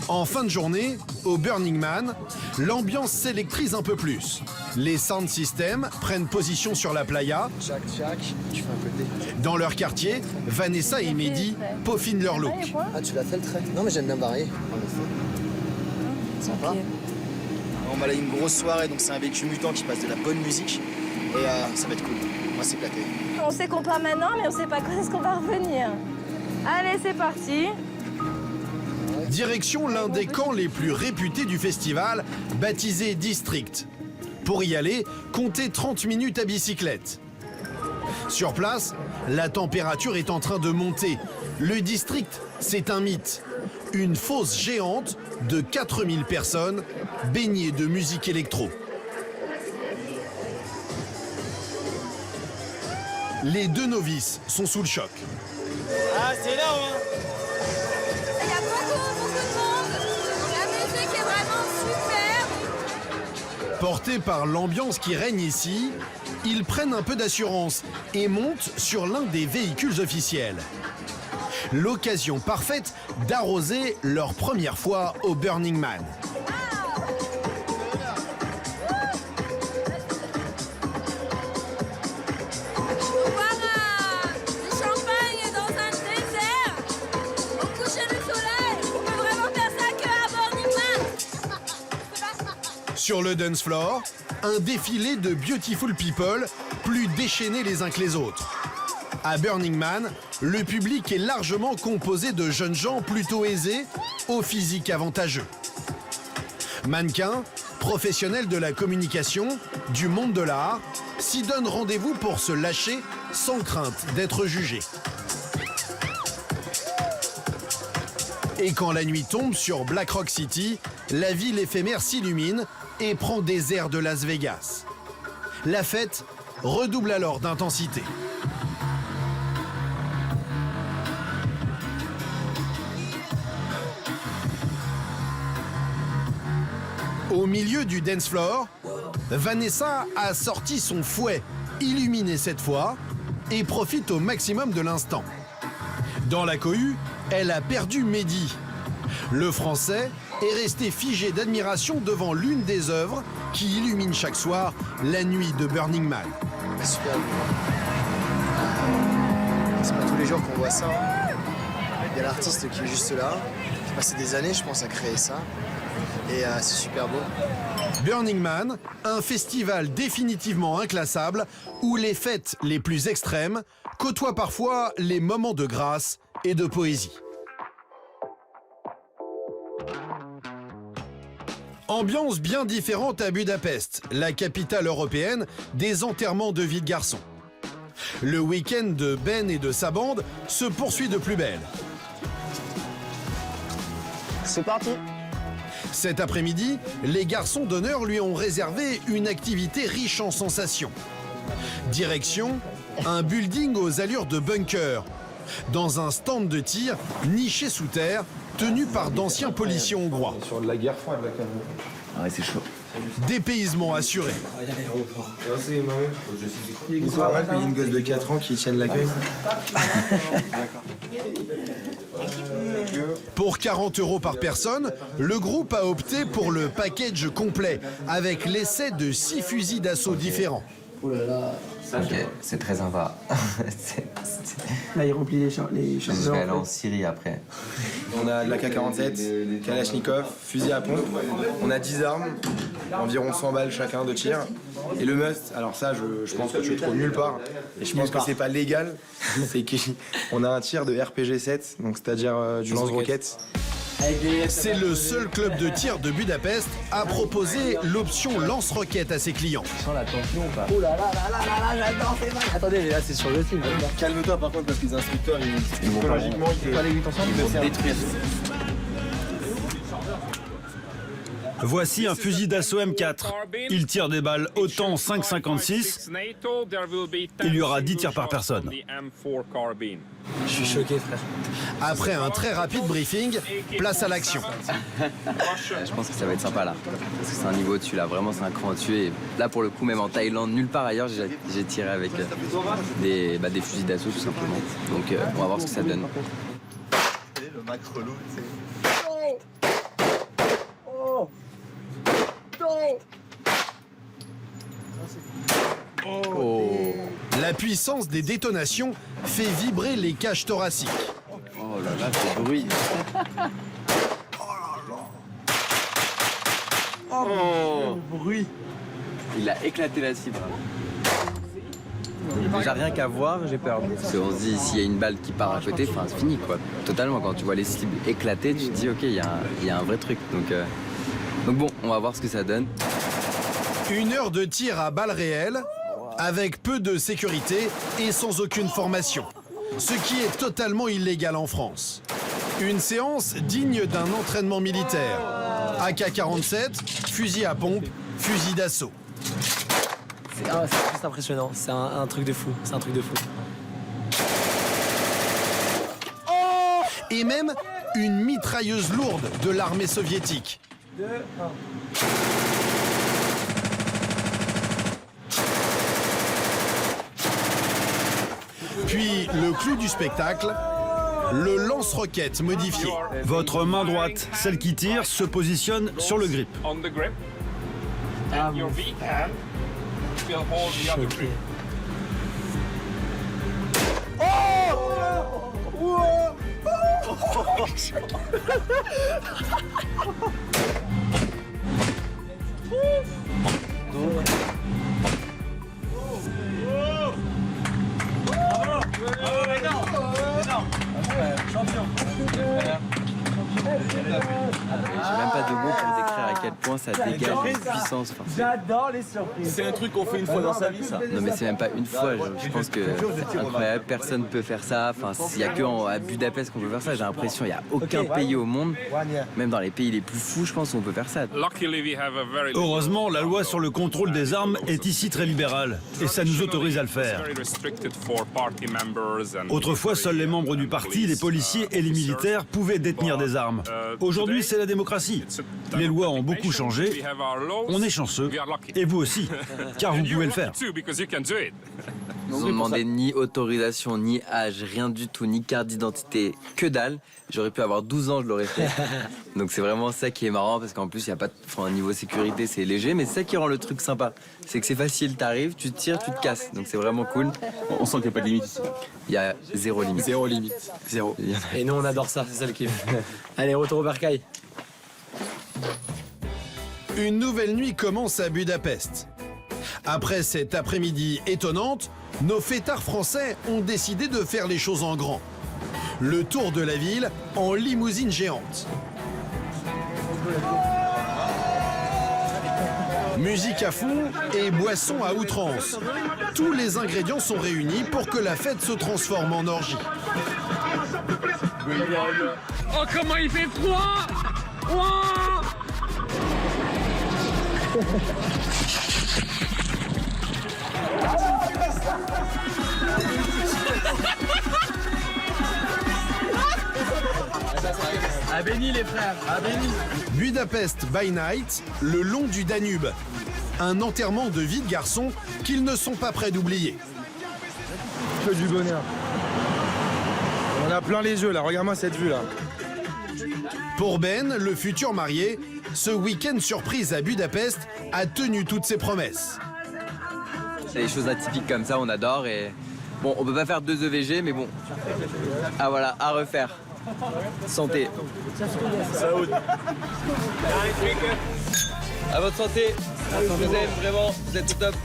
En fin de journée, au Burning Man, l'ambiance s'électrise un peu plus. Les sound systems prennent position sur la playa. Dans leur quartier, Vanessa et Mehdi peaufinent leur look. Ah, tu l'as fait le trait? Non, mais j'aime bien varier. Sympa. On va aller une grosse soirée, donc c'est un véhicule mutant qui passe de la bonne musique. Et ça va être cool. Moi, c'est éclaté. On sait qu'on part maintenant, mais on sait pas quand est-ce qu'on va revenir. Allez, c'est parti. Direction l'un des camps les plus réputés du festival, baptisé District. Pour y aller, comptez 30 minutes à bicyclette. Sur place, la température est en train de monter. Le District, c'est un mythe. Une fosse géante de 4000 personnes baignée de musique électro. Les deux novices sont sous le choc. Ah, c'est énorme, hein. Il y a beaucoup de monde. La musique est vraiment super. Portés par l'ambiance qui règne ici, ils prennent un peu d'assurance et montent sur l'un des véhicules officiels. L'occasion parfaite d'arroser leur première fois au Burning Man. Sur le dance floor, un défilé de beautiful people, plus déchaînés les uns que les autres. À Burning Man, le public est largement composé de jeunes gens plutôt aisés, au physique avantageux. Mannequins, professionnels de la communication, du monde de l'art, s'y donnent rendez-vous pour se lâcher sans crainte d'être jugés. Et quand la nuit tombe sur Black Rock City, la ville éphémère s'illumine et prend des airs de Las Vegas. La fête redouble alors d'intensité. Au milieu du dance floor, Vanessa a sorti son fouet, illuminé cette fois, et profite au maximum de l'instant. Dans la cohue, elle a perdu Mehdi. Le Français est resté figé d'admiration devant l'une des œuvres qui illumine chaque soir la nuit de Burning Man. Super. C'est pas tous les jours qu'on voit ça. Il y a l'artiste qui est juste là, qui a passé des années, je pense, à créer ça. Et c'est super beau. Burning Man, un festival définitivement inclassable où les fêtes les plus extrêmes côtoient parfois les moments de grâce et de poésie. Ambiance bien différente à Budapest, la capitale européenne des enterrements de vie de garçons. Le week-end de Ben et de sa bande se poursuit de plus belle. C'est parti. Cet après-midi, les garçons d'honneur lui ont réservé une activité riche en sensations. Direction, un building aux allures de bunker, dans un stand de tir niché sous terre, tenu par d'anciens policiers hongrois. Sur de la guerre froide, là, quand même. Ah ouais, c'est chaud. Dépaysement assuré. Il y a une gosse de 4 ans qui tienne l'accueil. Pour 40 € par personne, le groupe a opté pour le package complet, avec l'essai de 6 fusils d'assaut différents. Ok, c'est très sympa. Là, il remplit les chargeurs. Je vais aller en Syrie après. On a de l'AK-47, Kalachnikov, fusil à pompe. On a 10 armes, environ 100 balles chacun de tir. Et le must, alors ça, je pense que tu le trouves nulle part. Et je pense que c'est pas légal. C'est qu'on a un tir de RPG-7, donc c'est-à-dire du lance-roquette. C'est le seul club de tir de Budapest à proposer l'option lance-roquette à ses clients. Tu sens la tension ou pas? Oh là là là là là là, j'adore, c'est mal. Attendez, mais là c'est sur le film. Calme-toi par contre parce que les instructeurs, ils vont psychologiquement, ils vont détruire. Voici un fusil d'assaut M4. Il tire des balles autant 5,56. Il y aura 10 tirs par personne. Je suis choqué, frère. Après un très rapide briefing, place à l'action. Je pense que ça va être sympa là. Parce que c'est un niveau au-dessus là, vraiment c'est un cran au-dessus. Et là pour le coup, même en Thaïlande, nulle part ailleurs, j'ai tiré avec des fusils d'assaut tout simplement. Donc on va voir ce que ça donne. Le Mac relou, tu sais. Oh. La puissance des détonations fait vibrer les cages thoraciques. Oh là là, quel bruit. Oh, le bruit. Il a éclaté la cible. Déjà rien qu'à voir, j'ai peur. Parce qu'on se dit, s'il y a une balle qui part à côté, enfin c'est fini quoi. Totalement, quand tu vois les cibles éclater, tu te dis ok, il y a un vrai truc. Donc bon, on va voir ce que ça donne. 1 heure de tir à balles réelles, avec peu de sécurité et sans aucune formation. Ce qui est totalement illégal en France. Une séance digne d'un entraînement militaire. AK-47, fusil à pompe, fusil d'assaut. C'est juste impressionnant, c'est un truc de fou, c'est un truc de fou. Et même une mitrailleuse lourde de l'armée soviétique. 2, 1. Puis le clou du spectacle, le lance-roquette modifié. Votre main droite, celle qui tire, se positionne sur le grip. J'ai même pas de mots pour décrire à quel point ça dégage une puissance. J'adore les surprises. C'est un truc qu'on fait une fois dans sa vie, ça. Non mais c'est même pas une fois, je pense que c'est incroyable, personne peut faire ça. Enfin, il y a que à Budapest qu'on peut faire ça, j'ai l'impression. Il y a aucun pays au monde, même dans les pays les plus fous, je pense, où on peut faire ça. Heureusement, la loi sur le contrôle des armes est ici très libérale, et ça nous autorise à le faire. Autrefois, seuls les membres du parti, les policiers et les militaires pouvaient détenir des armes. Aujourd'hui, c'est la démocratie. Les lois ont beaucoup changé. On est chanceux. Et vous aussi, car vous pouvez le faire. Ils n'ont demandé ni autorisation, ni âge, rien du tout, ni carte d'identité, que dalle. J'aurais pu avoir 12 ans, je l'aurais fait. Donc c'est vraiment ça qui est marrant, parce qu'en plus, il n'y a pas de niveau sécurité, c'est léger, mais c'est ça qui rend le truc sympa. C'est que c'est facile, t'arrives, tu tires, tu te casses. Donc c'est vraiment cool. On sent qu'il n'y a pas de limite ici. Il y a zéro limite. Zéro limite. Zéro. Et nous, on adore ça, c'est ça le kiff. Allez, retour au bercail. Une nouvelle nuit commence à Budapest. Après cette après-midi étonnante, nos fêtards français ont décidé de faire les choses en grand. Le tour de la ville en limousine géante. Musique à fond et boissons à outrance. Tous les ingrédients sont réunis pour que la fête se transforme en orgie. Oh, comment il fait froid! Wow. À Béni les frères, à Béni. Budapest by Night, le long du Danube. Un enterrement de vie de garçons qu'ils ne sont pas prêts d'oublier. Que du bonheur. On a plein les yeux là, regarde-moi cette vue là. Pour Ben, le futur marié, ce week-end surprise à Budapest a tenu toutes ses promesses. C'est des choses atypiques comme ça, on adore et... Bon, on peut pas faire 2 EVG, mais bon. Ah voilà, à refaire. Santé. À votre santé. Je vous aime vraiment, vous êtes au top.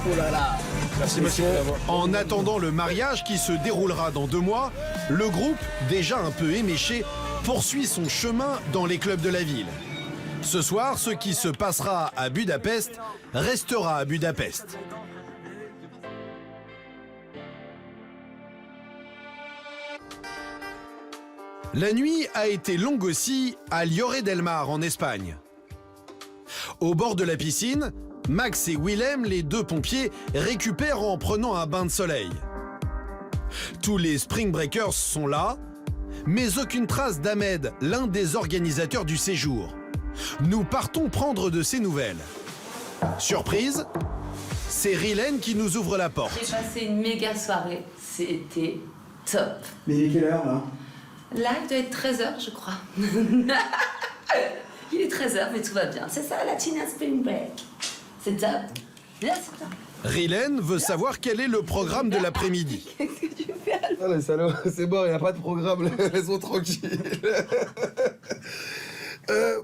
Oh là là. Merci monsieur. En attendant le mariage qui se déroulera dans 2 mois, le groupe, déjà un peu éméché, poursuit son chemin dans les clubs de la ville. Ce soir, ce qui se passera à Budapest restera à Budapest. La nuit a été longue aussi à Lloret del Mar en Espagne. Au bord de la piscine, Max et Willem, les 2 pompiers, récupèrent en prenant un bain de soleil. Tous les Spring Breakers sont là, mais aucune trace d'Ahmed, l'un des organisateurs du séjour. Nous partons prendre de ses nouvelles. Surprise, c'est Rilène qui nous ouvre la porte. J'ai passé une méga soirée, c'était top. Mais il est quelle heure là? Là, il doit être 13h, je crois. Il est 13h, mais tout va bien. C'est ça, la China Spring Break. C'est top. Bien, c'est top. Rilène veut savoir quel est le programme de l'après-midi. Qu'est-ce que tu fais? Ah les salauds, c'est bon, il n'y a pas de programme, laisse-moi tranquille.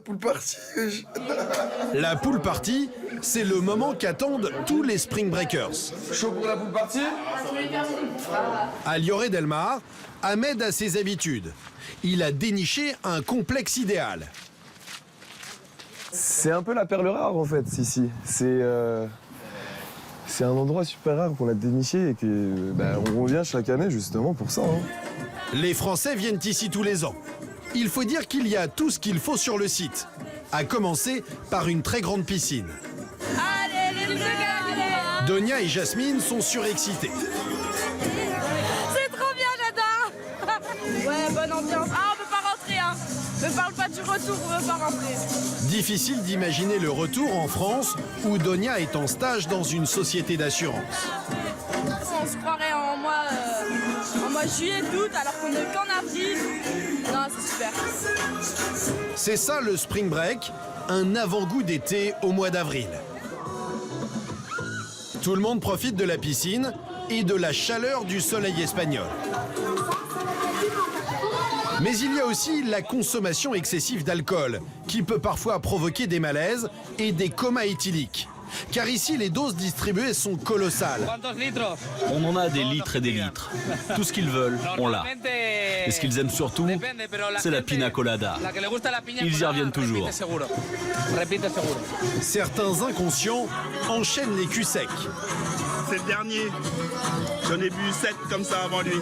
Pool party. La pool party, c'est le moment qu'attendent tous les Spring Breakers. Chaud pour la pool party? À Lloret del Mar, Ahmed a ses habitudes. Il a déniché un complexe idéal. C'est un peu la perle rare en fait ici. C'est un endroit super rare qu'on a déniché et que on revient chaque année justement pour ça. Les Français viennent ici tous les ans. Il faut dire qu'il y a tout ce qu'il faut sur le site, à commencer par une très grande piscine. Allez, les gars! Donia et Jasmine sont surexcitées. C'est trop bien, j'adore! Ouais, bonne ambiance. Ah, on peut pas rentrer, hein! Ne parle pas du retour, on veut pas rentrer. Difficile d'imaginer le retour en France, où Donia est en stage dans une société d'assurance. On se croirait en mois juillet, août, alors qu'on est qu'en avril. Non, c'est super. C'est ça le Spring Break, un avant-goût d'été au mois d'avril. Tout le monde profite de la piscine et de la chaleur du soleil espagnol. Mais il y a aussi la consommation excessive d'alcool, qui peut parfois provoquer des malaises et des comas éthyliques. Car ici, les doses distribuées sont colossales. On en a des litres et des litres. Tout ce qu'ils veulent, on l'a. Et ce qu'ils aiment surtout, c'est la pina colada. Ils y reviennent toujours. Certains inconscients enchaînent les culs secs. C'est le dernier. J'en ai bu 7 comme ça avant lui.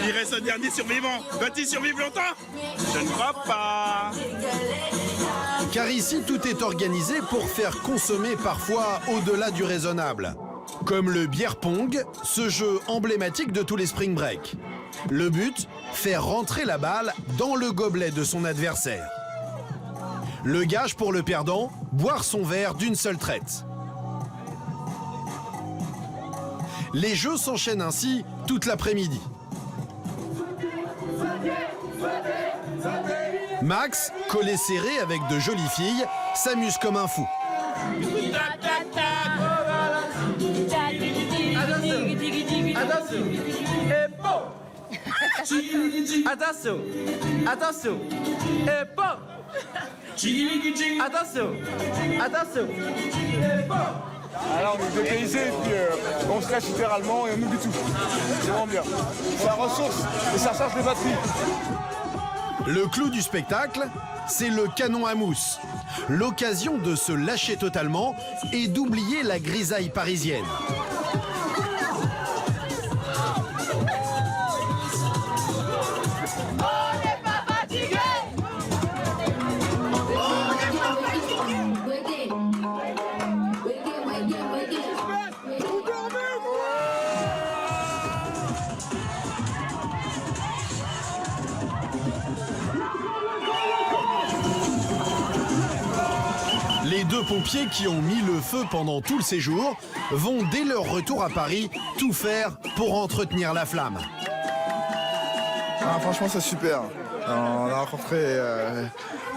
Il reste un dernier survivant. Va-t-il survivre longtemps? Je ne crois pas. Car ici, tout est organisé pour faire consommer parfois au-delà du raisonnable. Comme le beer pong, ce jeu emblématique de tous les Spring Break. Le but, faire rentrer la balle dans le gobelet de son adversaire. Le gage pour le perdant, boire son verre d'une seule traite. Les jeux s'enchaînent ainsi toute l'après-midi. Max, collé serré avec de jolies filles, s'amuse comme un fou. Attention, attention, et bon. Attention, attention, et bon. Alors on est dépaysé et puis on se lâche littéralement et on oublie tout. C'est vraiment bien. Ça ressource et ça charge les batteries. Le clou du spectacle, c'est le canon à mousse. L'occasion de se lâcher totalement et d'oublier la grisaille parisienne. Les deux pompiers qui ont mis le feu pendant tout le séjour vont dès leur retour à Paris tout faire pour entretenir la flamme. Ah, franchement c'est super. On a rencontré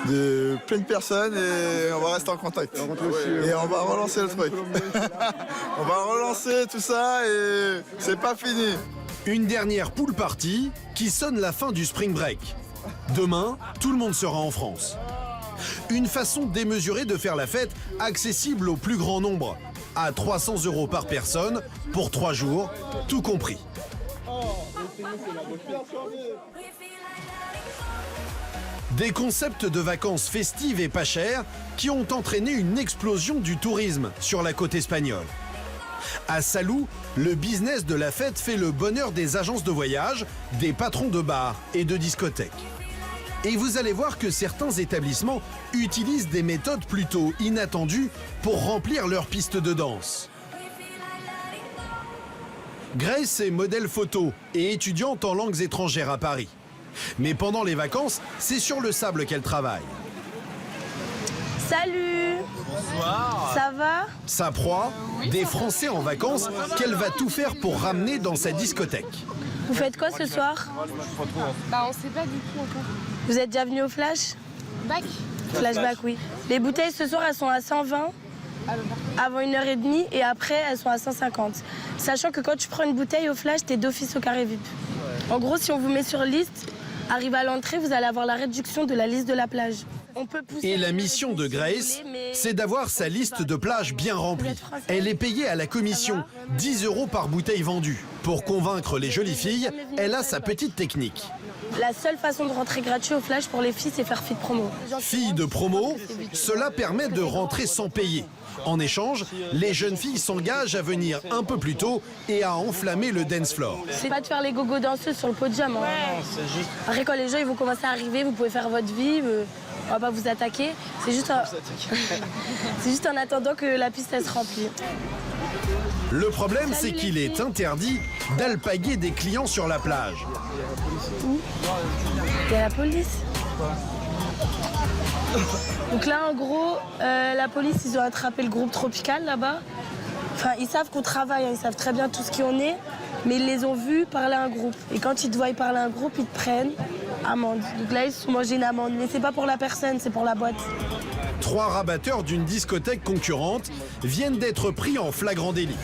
plein de personnes et on va rester en contact. Et on va relancer le truc. On va relancer tout ça et c'est pas fini. Une dernière pool party qui sonne la fin du Spring Break. Demain, tout le monde sera en France. Une façon démesurée de faire la fête, accessible au plus grand nombre, à 300 € par personne, pour 3 jours, tout compris. Des concepts de vacances festives et pas chères qui ont entraîné une explosion du tourisme sur la côte espagnole. À Salou, le business de la fête fait le bonheur des agences de voyage, des patrons de bars et de discothèques. Et vous allez voir que certains établissements utilisent des méthodes plutôt inattendues pour remplir leurs pistes de danse. Grace est modèle photo et étudiante en langues étrangères à Paris. Mais pendant les vacances, c'est sur le sable qu'elle travaille. Salut! Bonsoir! Ça va? Sa proie, des Français en vacances qu'elle va tout faire pour ramener dans sa discothèque. Vous faites quoi ce soir? Bah on sait pas du tout encore. Vous êtes déjà venu au flash? Bac? Flashback, oui. Les bouteilles ce soir, elles sont à 120 avant 1h30 et après, elles sont à 150. Sachant que quand tu prends une bouteille au flash, t'es d'office au carré VIP. En gros, si on vous met sur liste, Arrivé à l'entrée, vous allez avoir la réduction de la liste de la plage. On peut pousser. Et la mission de Grace, c'est d'avoir sa liste de plages bien remplie. Elle est payée à la commission, 10 € par bouteille vendue. Pour convaincre les jolies filles, elle a sa petite technique. La seule façon de rentrer gratuit au flash pour les filles, c'est faire fi de promo. Fille de promo, cela permet de rentrer sans payer. En échange, les jeunes filles s'engagent à venir un peu plus tôt et à enflammer le dance floor. C'est pas de faire les gogo danseuses sur le podium. Hein. Après, quand les gens ils vont commencer à arriver, vous pouvez faire votre vie. On va pas vous attaquer. C'est juste, c'est juste en attendant que la piste elle se remplit. Le problème, c'est qu'il est interdit d'alpaguer des clients sur la plage. Il y a la police. Donc là, en gros, la police, ils ont attrapé le groupe Tropical là-bas. Enfin, ils savent qu'on travaille, hein, ils savent très bien tout ce qui en est, mais ils les ont vus parler à un groupe. Et quand ils te voient parler à un groupe, ils te prennent amende. Donc là, ils se sont mangés une amende. Mais c'est pas pour la personne, c'est pour la boîte. 3 rabatteurs d'une discothèque concurrente viennent d'être pris en flagrant délit.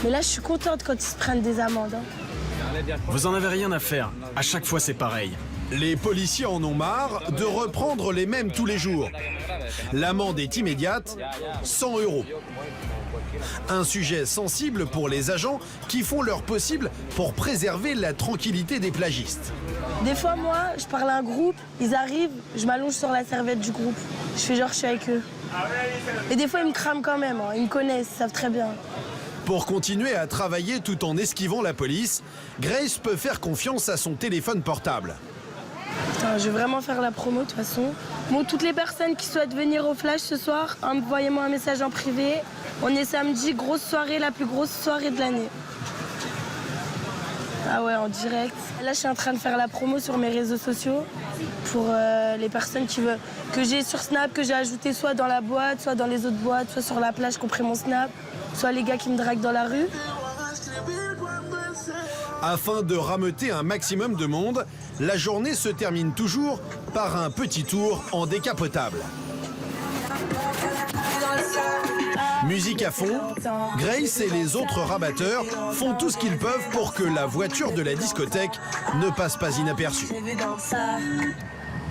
Mais là, je suis contente quand ils se prennent des amendes. Hein. Vous en avez rien à faire. À chaque fois, c'est pareil. Les policiers en ont marre de reprendre les mêmes tous les jours. L'amende est immédiate, 100 €. Un sujet sensible pour les agents qui font leur possible pour préserver la tranquillité des plagistes. Des fois, moi, je parle à un groupe, ils arrivent, je m'allonge sur la serviette du groupe. Je fais genre, je suis avec eux. Et des fois, ils me crament quand même, hein. Ils me connaissent, ils savent très bien. Pour continuer à travailler tout en esquivant la police, Grace peut faire confiance à son téléphone portable. Putain, je vais vraiment faire la promo de toute façon. Bon, toutes les personnes qui souhaitent venir au flash ce soir, envoyez-moi un message en privé. On est samedi, grosse soirée, la plus grosse soirée de l'année. Ah ouais, en direct. Là, je suis en train de faire la promo sur mes réseaux sociaux pour les personnes qui veulent que j'ai sur Snap, que j'ai ajouté soit dans la boîte, soit dans les autres boîtes, soit sur la plage qui ont pris mon Snap, soit les gars qui me draguent dans la rue. Afin de rameuter un maximum de monde, la journée se termine toujours par un petit tour en décapotable. Musique à fond, Grace et les autres rabatteurs font tout ce qu'ils peuvent pour que la voiture de la discothèque ne passe pas inaperçue.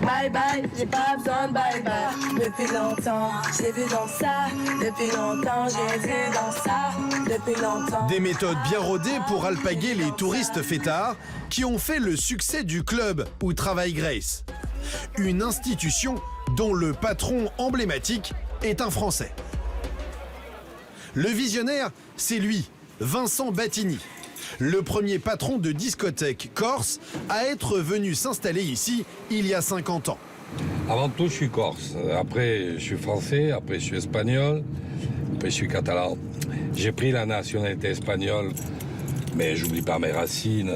Bye bye, j'ai pas besoin de bye bye. Depuis longtemps, j'ai vu dans ça. Depuis longtemps, j'ai vu dans ça. Depuis longtemps. Des méthodes bien rodées pour alpaguer les touristes fêtards qui ont fait le succès du club où travaille Grace. Une institution dont le patron emblématique est un Français. Le visionnaire, c'est lui, Vincent Battini, le premier patron de discothèque corse à être venu s'installer ici il y a 50 ans. Avant tout, je suis corse. Après, je suis français. Après, je suis espagnol. Après, je suis catalan. J'ai pris la nationalité espagnole, mais j'oublie pas mes racines.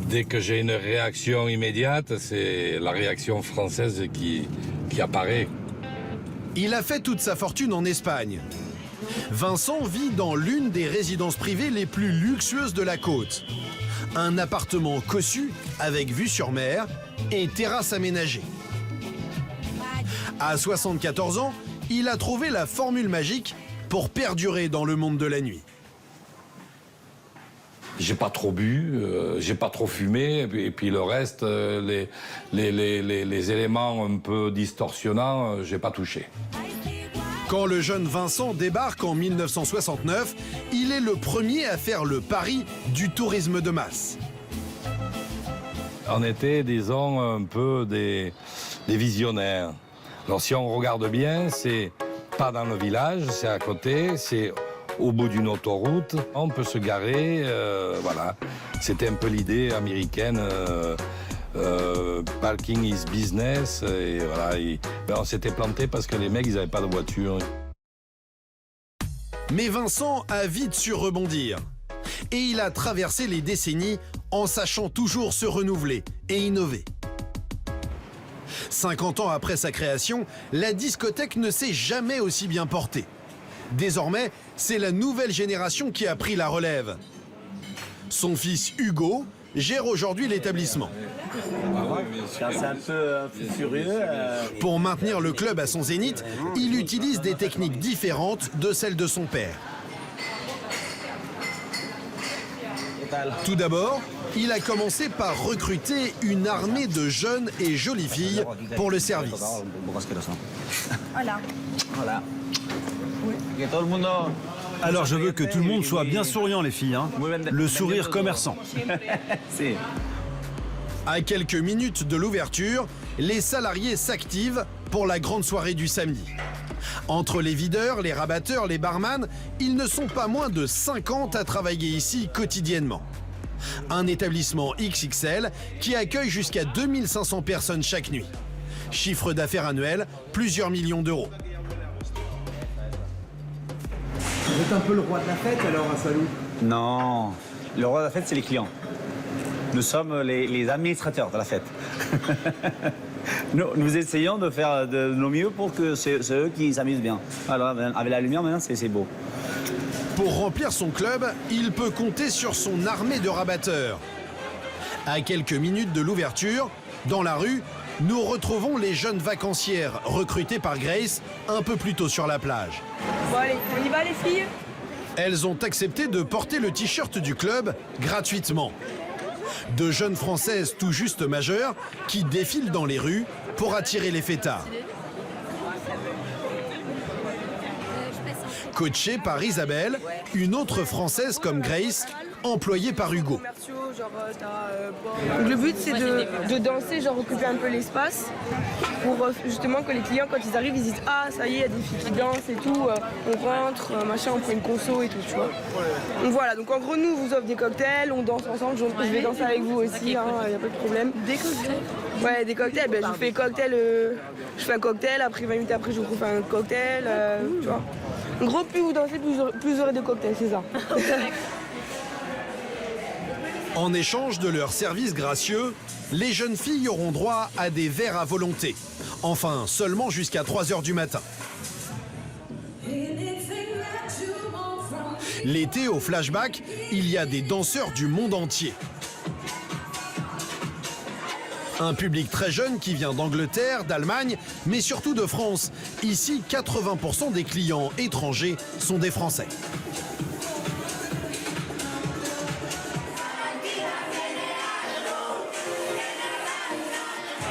Dès que j'ai une réaction immédiate, c'est la réaction française qui apparaît. Il a fait toute sa fortune en Espagne. Vincent vit dans l'une des résidences privées les plus luxueuses de la côte. Un appartement cossu avec vue sur mer et terrasse aménagée. À 74 ans, il a trouvé la formule magique pour perdurer dans le monde de la nuit. J'ai pas trop bu, j'ai pas trop fumé, et puis le reste, les éléments un peu distorsionnants, j'ai pas touché. Quand le jeune Vincent débarque en 1969, il est le premier à faire le pari du tourisme de masse. On était, disons, un peu des visionnaires. Alors si on regarde bien, c'est pas dans le village, c'est à côté, c'est au bout d'une autoroute. On peut se garer, voilà. C'était un peu l'idée américaine. Parking is business, et voilà, on s'était planté parce que les mecs ils n'avaient pas de voiture. Mais Vincent a vite su rebondir. Et il a traversé les décennies en sachant toujours se renouveler et innover. 50 ans après sa création, la discothèque ne s'est jamais aussi bien portée. Désormais, c'est la nouvelle génération qui a pris la relève. Son fils Hugo gère aujourd'hui l'établissement. C'est un peu furieux. Pour maintenir le club à son zénith, il utilise des techniques différentes de celles de son père. Tout d'abord, il a commencé par recruter une armée de jeunes et jolies filles pour le service. Voilà. Voilà. Que todo el mundo... Alors je veux que tout le monde soit bien souriant, les filles. Hein. Le sourire commerçant. Si. À quelques minutes de l'ouverture, les salariés s'activent pour la grande soirée du samedi. Entre les videurs, les rabatteurs, les barman, ils ne sont pas moins de 50 à travailler ici quotidiennement. Un établissement XXL qui accueille jusqu'à 2500 personnes chaque nuit. Chiffre d'affaires annuel, plusieurs millions d'euros. Vous êtes un peu le roi de la fête alors à Salou? Non, le roi de la fête, c'est les clients. Nous sommes les administrateurs de la fête. Nous essayons de faire de nos mieux pour que c'est eux qui s'amusent bien. Alors, avec la lumière, maintenant, c'est beau. Pour remplir son club, il peut compter sur son armée de rabatteurs. À quelques minutes de l'ouverture, dans la rue, nous retrouvons les jeunes vacancières recrutées par Grace un peu plus tôt sur la plage. Bon allez, on y va les filles? Elles ont accepté de porter le t-shirt du club gratuitement. De jeunes Françaises tout juste majeures qui défilent dans les rues pour attirer les fêtards. Coachée par Isabelle, une autre Française comme Grace, employée par Hugo. Donc le but c'est de danser, genre occuper un peu l'espace pour justement que les clients quand ils arrivent ils disent ah ça y est il y a des filles qui dansent et tout, on rentre, machin, on prend une conso et tout tu vois. Donc voilà, donc en gros nous on vous offre des cocktails, on danse ensemble, je vais danser avec vous aussi, il n'y a pas de problème. Des cocktails? Ouais des cocktails, ben, je fais cocktail, je fais un cocktail, après 20 minutes après je vous refais un cocktail, tu vois. En gros plus vous dansez plus vous aurez de cocktails, c'est ça. En échange de leur service gracieux, les jeunes filles auront droit à des verres à volonté. Enfin, seulement jusqu'à 3h du matin. L'été, au flashback, il y a des danseurs du monde entier. Un public très jeune qui vient d'Angleterre, d'Allemagne, mais surtout de France. Ici, 80% des clients étrangers sont des Français.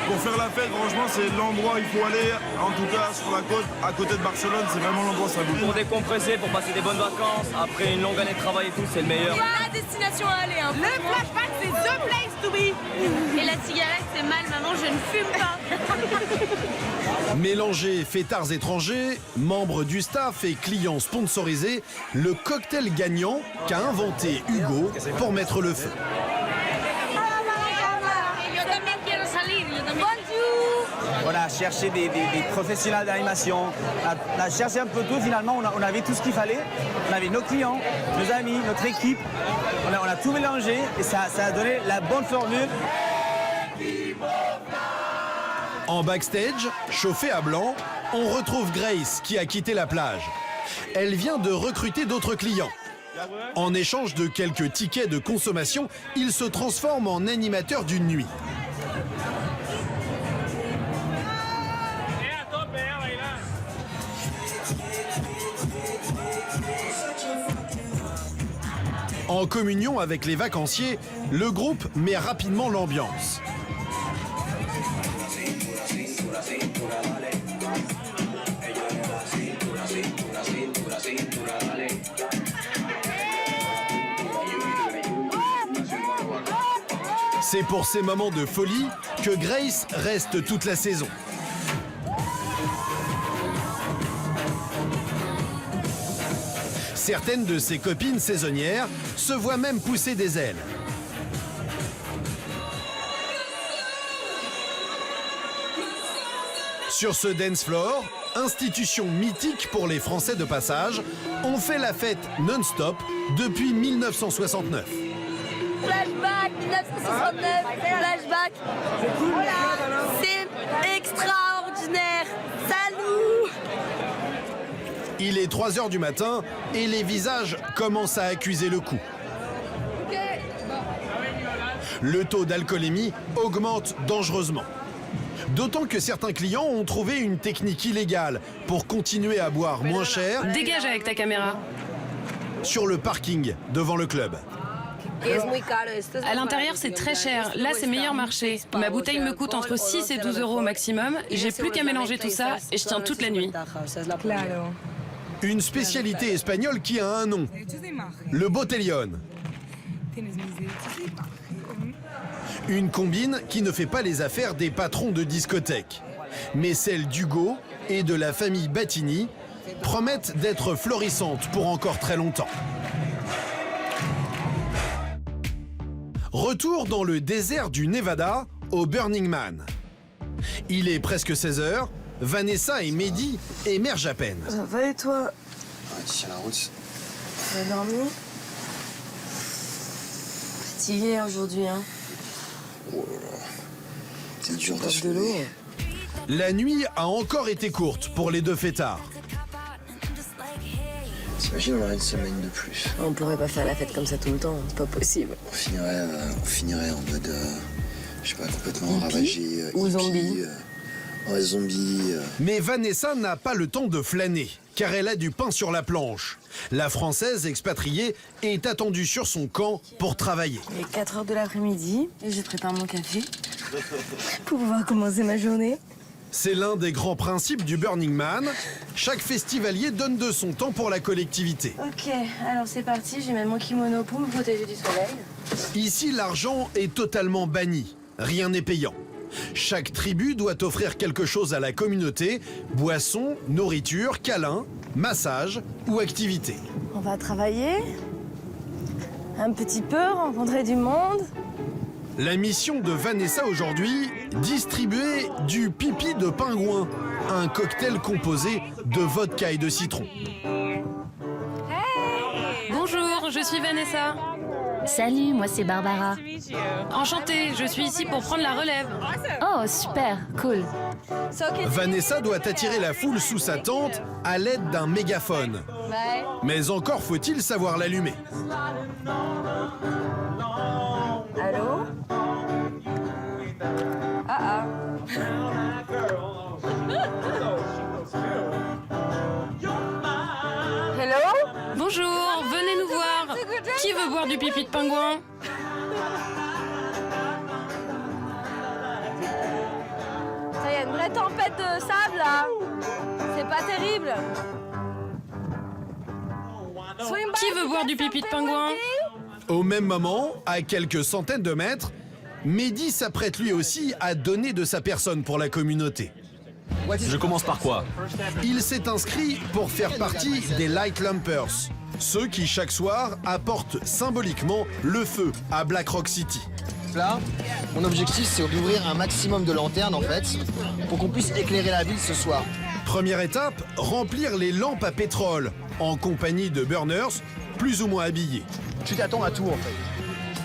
Pour faire la fête, franchement, c'est l'endroit où il faut aller. En tout cas, sur la côte, à côté de Barcelone, c'est vraiment l'endroit où ça bouge. Pour décompresser, pour passer des bonnes vacances, après une longue année de travail et tout, c'est le meilleur. La destination à aller. Hein. Le flashback, c'est the place to be. Et la cigarette, c'est mal, maman, je ne fume pas. Mélanger fêtards étrangers, membres du staff et clients sponsorisés, le cocktail gagnant qu'a inventé Hugo pour mettre le feu. On a cherché des professionnels d'animation, on a cherché un peu tout, finalement on avait tout ce qu'il fallait. On avait nos clients, nos amis, notre équipe, on a tout mélangé et ça a donné la bonne formule. En backstage, chauffé à blanc, on retrouve Grace qui a quitté la plage. Elle vient de recruter d'autres clients. En échange de quelques tickets de consommation, il se transforme en animateur d'une nuit. En communion avec les vacanciers, le groupe met rapidement l'ambiance. C'est pour ces moments de folie que Grace reste toute la saison. Certaines de ses copines saisonnières se voient même pousser des ailes. Sur ce dance floor, institution mythique pour les Français de passage, on fait la fête non-stop depuis 1969. Flashback 1969, flashback. C'est extraordinaire. Salut. Il est 3h du matin et les visages commencent à accuser le coup. Le taux d'alcoolémie augmente dangereusement. D'autant que certains clients ont trouvé une technique illégale pour continuer à boire moins cher. Dégage avec ta caméra. Sur le parking devant le club. À l'intérieur, c'est très cher. Là, c'est meilleur marché. Ma bouteille me coûte entre 6 et 12 euros au maximum. J'ai plus qu'à mélanger tout ça et je tiens toute la nuit. Une spécialité espagnole qui a un nom, le botellón. Une combine qui ne fait pas les affaires des patrons de discothèques, mais celles d'Hugo et de la famille Battini promettent d'être florissantes pour encore très longtemps. Retour dans le désert du Nevada, au Burning Man. Il est presque 16h, Vanessa et Mehdi émergent à peine. Ça va et toi? Tiens la route. T'as dormi? Fatigué aujourd'hui, hein? Oh là là. C'est dur de l'eau. La nuit a encore été courte pour les deux fêtards. T'imagines, on aurait une semaine de plus. On pourrait pas faire la fête comme ça tout le temps, c'est pas possible. On finirait en mode, je sais pas, complètement ravagé. Ou zombie. Ouais, zombie. Mais Vanessa n'a pas le temps de flâner, car elle a du pain sur la planche. La Française expatriée est attendue sur son camp pour travailler. Il est 4h de l'après-midi et je prépare mon café pour pouvoir commencer ma journée. C'est l'un des grands principes du Burning Man. Chaque festivalier donne de son temps pour la collectivité. Ok, alors c'est parti, je vais mettre mon kimono pour me protéger du soleil. Ici, l'argent est totalement banni. Rien n'est payant. Chaque tribu doit offrir quelque chose à la communauté, boissons, nourriture, câlins, massage ou activité. On va travailler un petit peu, rencontrer du monde. La mission de Vanessa aujourd'hui, distribuer du pipi de pingouin, un cocktail composé de vodka et de citron. Bonjour, je suis Vanessa. Salut, moi c'est Barbara. Enchantée, je suis ici pour prendre la relève. Oh, super, cool. Vanessa doit attirer la foule sous sa tente à l'aide d'un mégaphone. Mais encore faut-il savoir l'allumer. Allô? Ah ah. Hello? Bonjour, venez nous voir. Qui veut boire du pipi de pingouin? Il y a une vraie tempête de sable là. C'est pas terrible. Qui veut boire du pipi de pingouin? Au même moment, à quelques centaines de mètres, Mehdi s'apprête lui aussi à donner de sa personne pour la communauté. Je commence par quoi? Il s'est inscrit pour faire partie des Light Lampers, ceux qui chaque soir apportent symboliquement le feu à Black Rock City. Là, mon objectif c'est d'ouvrir un maximum de lanternes en fait, pour qu'on puisse éclairer la ville ce soir. Première étape, remplir les lampes à pétrole, en compagnie de burners, plus ou moins habillés. Tu t'attends à tout en fait.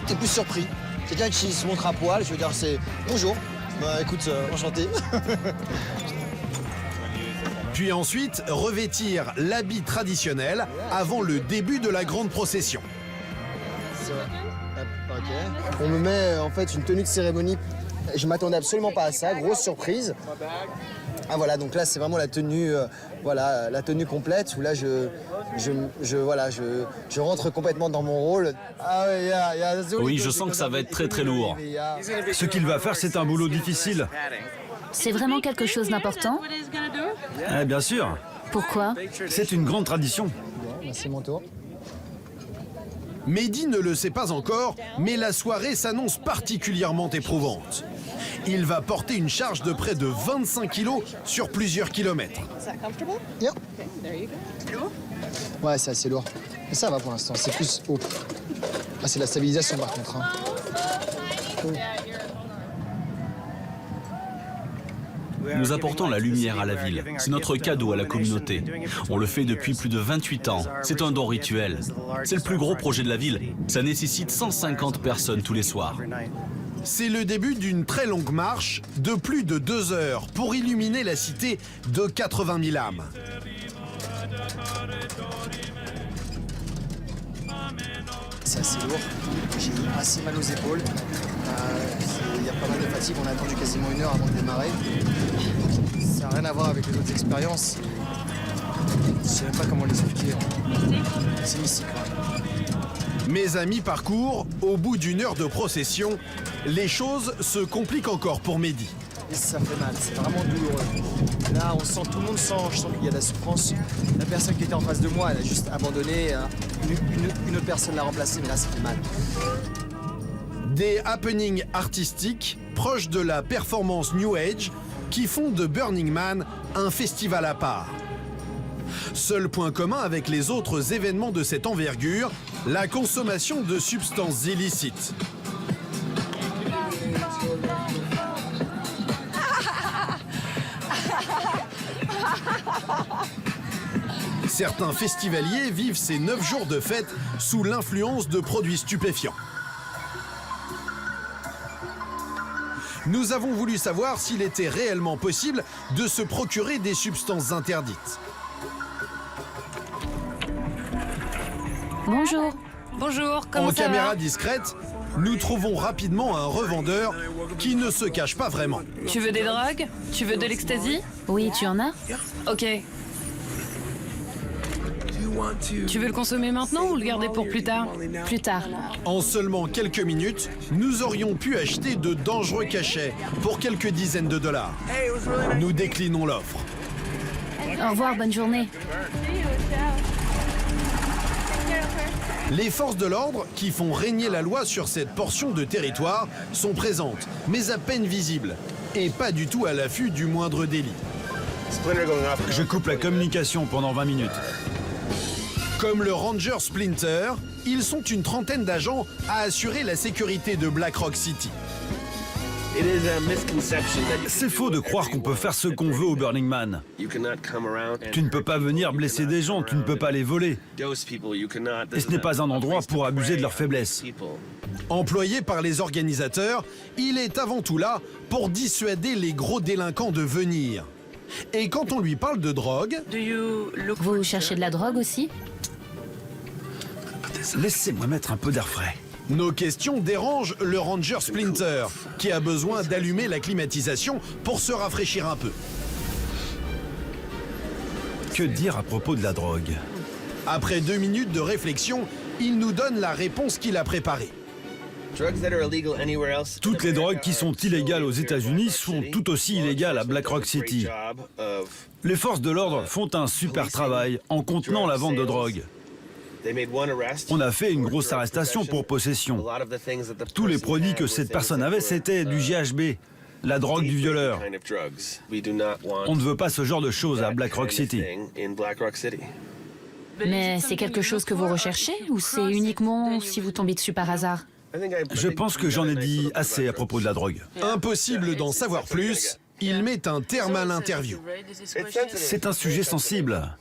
T'es plus surpris. Quelqu'un qui se montre à poil, je veux dire c'est bonjour. Bah écoute, enchanté. Puis ensuite, revêtir l'habit traditionnel avant le début de la grande procession. Ok. On me met en fait une tenue de cérémonie. Je m'attendais absolument pas à ça, grosse surprise. Ah voilà, donc là c'est vraiment la tenue, voilà, la tenue complète où là je rentre complètement dans mon rôle. Ah ouais, oui, je sens que ça va être très très lourd. Ce qu'il va faire, c'est un boulot difficile. C'est vraiment quelque chose d'important? Eh bien sûr. Pourquoi? C'est une grande tradition. Bon, c'est mon tour. Mehdi ne le sait pas encore, mais la soirée s'annonce particulièrement éprouvante. Il va porter une charge de près de 25 kilos sur plusieurs kilomètres. Yeah. Ouais, c'est assez lourd. Mais ça va pour l'instant, c'est plus haut. Ah, c'est la stabilisation par contre. Hein. Cool. Nous apportons la lumière à la ville. C'est notre cadeau à la communauté. On le fait depuis plus de 28 ans. C'est un don rituel. C'est le plus gros projet de la ville. Ça nécessite 150 personnes tous les soirs. C'est le début d'une très longue marche de plus de 2 heures pour illuminer la cité de 80 000 âmes. C'est assez lourd. J'ai assez mal aux épaules. Il y a pas mal de fatigue. On a attendu quasiment 1 heure avant de démarrer. Ça n'a rien à voir avec les autres expériences. Je sais même pas comment l'expliquer. C'est mystique. Mais à mi-parcours, au bout d'une heure de procession, les choses se compliquent encore pour Mehdi. Et ça fait mal, c'est vraiment douloureux. Là, on sent, tout le monde sent, je sens qu'il y a de la souffrance. La personne qui était en face de moi, elle a juste abandonné. Une autre personne l'a remplacée, mais là, ça fait mal. Des happenings artistiques proches de la performance New Age qui font de Burning Man un festival à part. Seul point commun avec les autres événements de cette envergure, la consommation de substances illicites. Certains festivaliers vivent ces 9 jours de fête sous l'influence de produits stupéfiants. Nous avons voulu savoir s'il était réellement possible de se procurer des substances interdites. Bonjour. Bonjour, comment ça va? En caméra discrète, nous trouvons rapidement un revendeur qui ne se cache pas vraiment. Tu veux des drogues? Tu veux de l'ecstasy? Oui, tu en as? Ok. Tu veux le consommer maintenant ou le garder pour plus tard? Plus tard. En seulement quelques minutes, nous aurions pu acheter de dangereux cachets pour quelques dizaines de dollars. Nous déclinons l'offre. Au revoir, bonne journée. Les forces de l'ordre, qui font régner la loi sur cette portion de territoire, sont présentes, mais à peine visibles, et pas du tout à l'affût du moindre délit. Je coupe la communication pendant 20 minutes. Comme le Ranger Splinter, ils sont une trentaine d'agents à assurer la sécurité de Black Rock City. C'est faux de croire qu'on peut faire ce qu'on veut au Burning Man. Tu ne peux pas venir blesser des gens, tu ne peux pas les voler. Et ce n'est pas un endroit pour abuser de leur faiblesse. Employé par les organisateurs, il est avant tout là pour dissuader les gros délinquants de venir. Et quand on lui parle de drogue... Vous cherchez de la drogue aussi? Laissez-moi mettre un peu d'air frais. Nos questions dérangent le Ranger Splinter, qui a besoin d'allumer la climatisation pour se rafraîchir un peu. Que dire à propos de la drogue? Après 2 minutes de réflexion, il nous donne la réponse qu'il a préparée. Toutes les drogues qui sont illégales aux États-Unis sont tout aussi illégales à Black Rock City. Les forces de l'ordre font un super travail en contenant la vente de drogue. On a fait une grosse arrestation pour possession. Tous les produits que cette personne avait, c'était du GHB, la drogue du violeur. On ne veut pas ce genre de choses à Black Rock City. Mais c'est quelque chose que vous recherchez ou c'est uniquement si vous tombez dessus par hasard? Je pense que j'en ai dit assez à propos de la drogue. Impossible d'en savoir plus, il met un terme à l'interview. C'est un sujet sensible.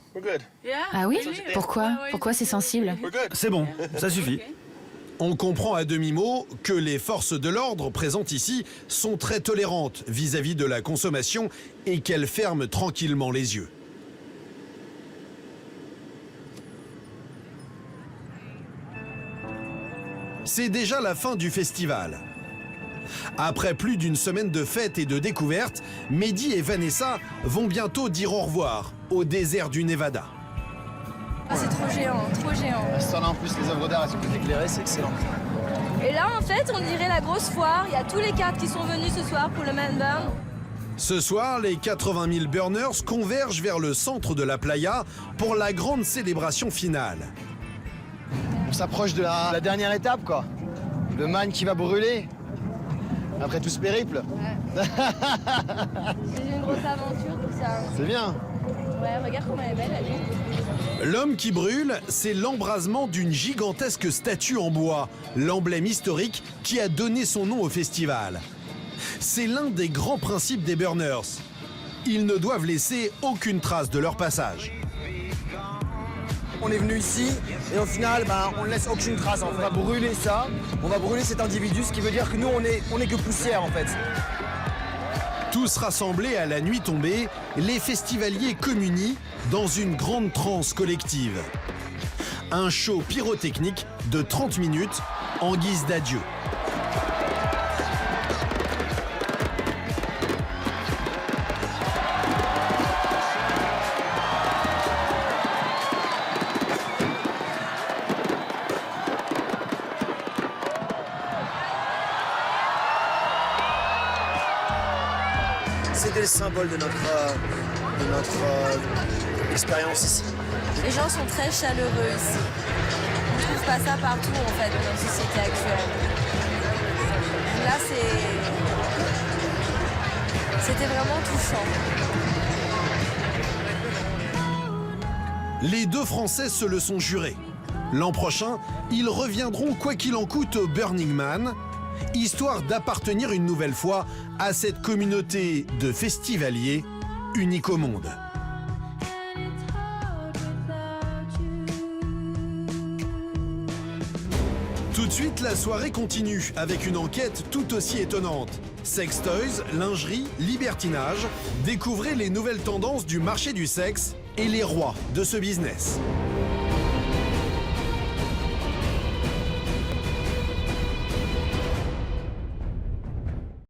Ah oui? Pourquoi? Pourquoi c'est sensible? C'est bon, ça suffit. On comprend à demi-mot que les forces de l'ordre présentes ici sont très tolérantes vis-à-vis de la consommation et qu'elles ferment tranquillement les yeux. C'est déjà la fin du festival. Après plus d'une semaine de fêtes et de découvertes, Mehdi et Vanessa vont bientôt dire au revoir au désert du Nevada. Ah, c'est trop géant, trop géant. Cette là en plus, les œuvres d'art, elles sont toutes éclairées, c'est excellent. Et là, en fait, on dirait la grosse foire. Il y a tous les cadres qui sont venus ce soir pour le Man Burn. Ce soir, les 80 000 burners convergent vers le centre de la playa pour la grande célébration finale. On s'approche de la dernière étape, quoi. Le man qui va brûler. Après tout ce périple. Ouais. C'est une grosse aventure, tout ça. C'est bien. Ouais, regarde comment elle est belle, elle. L'homme qui brûle, c'est l'embrasement d'une gigantesque statue en bois, l'emblème historique qui a donné son nom au festival. C'est l'un des grands principes des burners. Ils ne doivent laisser aucune trace de leur passage. On est venu ici et au final, on ne laisse aucune trace. On va brûler ça, on va brûler cet individu, ce qui veut dire que nous, on est que poussière en fait. Tous rassemblés à la nuit tombée, les festivaliers communient dans une grande transe collective. Un show pyrotechnique de 30 minutes en guise d'adieu. c'était le symbole de notre expérience ici. Les gens sont très chaleureux ici. On ne trouve pas ça partout en fait dans notre société actuelle. Là c'était vraiment touchant. Les deux Français se le sont jurés. L'an prochain, ils reviendront quoi qu'il en coûte au Burning Man, histoire d'appartenir une nouvelle fois à cette communauté de festivaliers unique au monde. Tout de suite, la soirée continue avec une enquête tout aussi étonnante. Sex toys, lingerie, libertinage, découvrez les nouvelles tendances du marché du sexe et les rois de ce business.